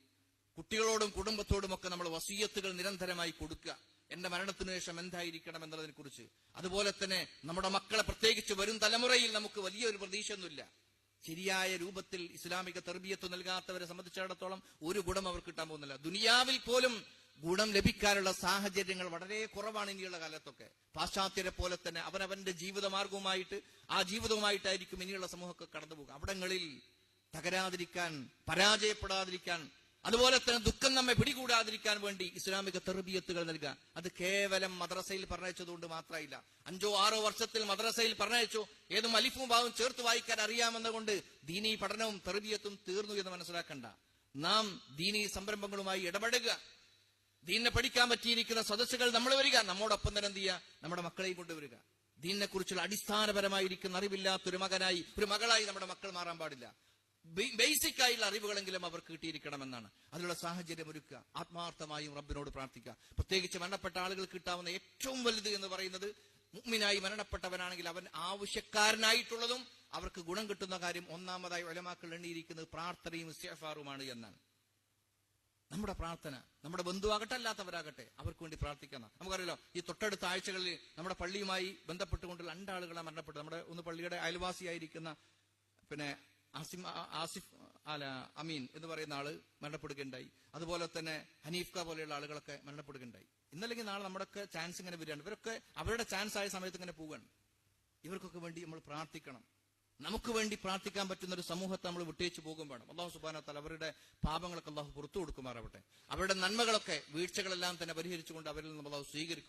കുട്ടികളോടും കുടുംബത്തോടും ഒക്കെ നമ്മൾ വസിയത്തുകൾ നിരന്തരമായി കൊടുക്കുക, എന്റെ മരണത്തിനു ശേഷം എന്തായിരിക്കണം എന്നതിനെ കുറിച്ച്. അതുപോലെ തന്നെ നമ്മുടെ മക്കളെ, പ്രത്യേകിച്ച് വരും തലമുറയിൽ നമുക്ക് വലിയൊരു പ്രതീക്ഷയൊന്നുമില്ല. ശരിയായ രൂപത്തിൽ ഇസ്ലാമിക തർബിയത്ത് നൽകാത്തവരെ സംബന്ധിച്ചിടത്തോളം ഒരു ഗുണം അവർക്ക് കിട്ടാൻ പോകുന്നില്ല. ദുനിയാവിൽ പോലും ഗുണം ലഭിക്കാനുള്ള സാഹചര്യങ്ങൾ വളരെ കുറവാണ് ഇനിയുള്ള കാലത്തൊക്കെ. പാശ്ചാത്യരെ പോലെ തന്നെ അവനവന്റെ ജീവിതമാർഗവുമായിട്ട്, ആ ജീവിതവുമായിട്ടായിരിക്കും ഇനിയുള്ള സമൂഹമൊക്കെ കടന്നുപോകുക. അവിടങ്ങളിൽ തകരാതിരിക്കാൻ, പരാജയപ്പെടാതിരിക്കാൻ, അതുപോലെ തന്നെ ദുഃഖം നമ്മെ പിടികൂടാതിരിക്കാൻ വേണ്ടി ഇസ്ലാമിക തർബിയത്തുകൾ നൽകുക. അത് കേവലം മദ്രസയിൽ പറഞ്ഞയച്ചതുകൊണ്ട് മാത്രമില്ല. 5-6 വർഷത്തിൽ മദ്രസയിൽ പറഞ്ഞയച്ചു, ഏതും അലിഫും ബാവും ചേർത്ത് വായിക്കാൻ അറിയാമെന്നുകൊണ്ട് ദീനീ പഠനവും തർബിയത്തും തീർന്നു എന്ന് മനസ്സിലാക്കണ്ട. നാം ദീനീ സംരംഭങ്ങളുമായി ഇടപെടുക, ദീനിനെ പഠിക്കാൻ പറ്റിയിരിക്കുന്ന സദസ്സുകൾ നമ്മൾ വരിക, നമ്മോടൊപ്പം തന്നെ എന്ത് ചെയ്യുക, നമ്മുടെ മക്കളെയും കൊണ്ടുവരിക. ദീനിനെ കുറിച്ചുള്ള അടിസ്ഥാനപരമായിരിക്കുന്ന അറിവില്ലാത്തൊരു മകനായി, ഒരു മകളായി നമ്മുടെ മക്കൾ മാറാൻ പാടില്ല. ബേസിക് ആയിട്ടുള്ള അറിവുകളെങ്കിലും അവർക്ക് കിട്ടിയിരിക്കണമെന്നാണ്. അതിനുള്ള സാഹചര്യം ഒരുക്കുക, ആത്മാർത്ഥമായും റബ്ബിനോട് പ്രാർത്ഥിക്കുക. പ്രത്യേകിച്ച് മരണപ്പെട്ട ആളുകൾക്ക് കിട്ടാവുന്ന ഏറ്റവും വലുത് എന്ന് പറയുന്നത്, മുഅ്മിനായി മരണപ്പെട്ടവനാണെങ്കിൽ അവൻ ആവശ്യക്കാരനായിട്ടുള്ളതും അവർക്ക് ഗുണം കിട്ടുന്ന കാര്യം ഒന്നാമതായി ഉലമാക്കൾ എണ്ണിയിരിക്കുന്നത് പ്രാർത്ഥനയും ഇസ്തിഗ്ഫാറുമാണ് എന്നാണ്. നമ്മുടെ പ്രാർത്ഥന, നമ്മുടെ ബന്ധുവാകട്ടെ അല്ലാത്തവരാകട്ടെ, അവർക്ക് വേണ്ടി പ്രാർത്ഥിക്കണം. നമുക്കറിയാലോ, ഈ തൊട്ടടുത്ത ആഴ്ചകളിൽ നമ്മുടെ പള്ളിയുമായി ബന്ധപ്പെട്ടുകൊണ്ടുള്ള 2 ആളുകളാണ് മരണപ്പെട്ടത്. നമ്മുടെ ഒന്ന് പള്ളിയുടെ അയൽവാസിയായിരിക്കുന്ന ആസിഫ് അമീൻ എന്ന് പറയുന്ന ആള് മരണപ്പെടുകയുണ്ടായി. അതുപോലെ തന്നെ ഹനീഫ്ക പോലെയുള്ള ആളുകളൊക്കെ മരണപ്പെടുകയുണ്ടായി. ഇന്നല്ലെങ്കിൽ നാളെ നമ്മുടെയൊക്കെ ചാൻസ് ഇങ്ങനെ വരികയാണ്. ഇവരൊക്കെ അവരുടെ ചാൻസ് ആയ സമയത്ത് ഇങ്ങനെ പോവുകയാണ്. ഇവർക്കൊക്കെ വേണ്ടി നമ്മൾ പ്രാർത്ഥിക്കണം. നമുക്ക് വേണ്ടി പ്രാർത്ഥിക്കാൻ പറ്റുന്ന ഒരു സമൂഹത്തെ നമ്മൾ വിട്ടേച്ചു പോകും വേണം. അല്ലാഹു സുബ്ഹാനഹു വ തആല അവരുടെ പാപങ്ങളൊക്കെ അല്ലാഹു പുറത്തു കൊടുക്കുമാറാവട്ടെ. അവരുടെ നന്മകളൊക്കെ, വീഴ്ചകളെല്ലാം തന്നെ പരിഹരിച്ചുകൊണ്ട് അവരിൽ നിന്ന് അല്ലാഹു സ്വീകരിക്കും.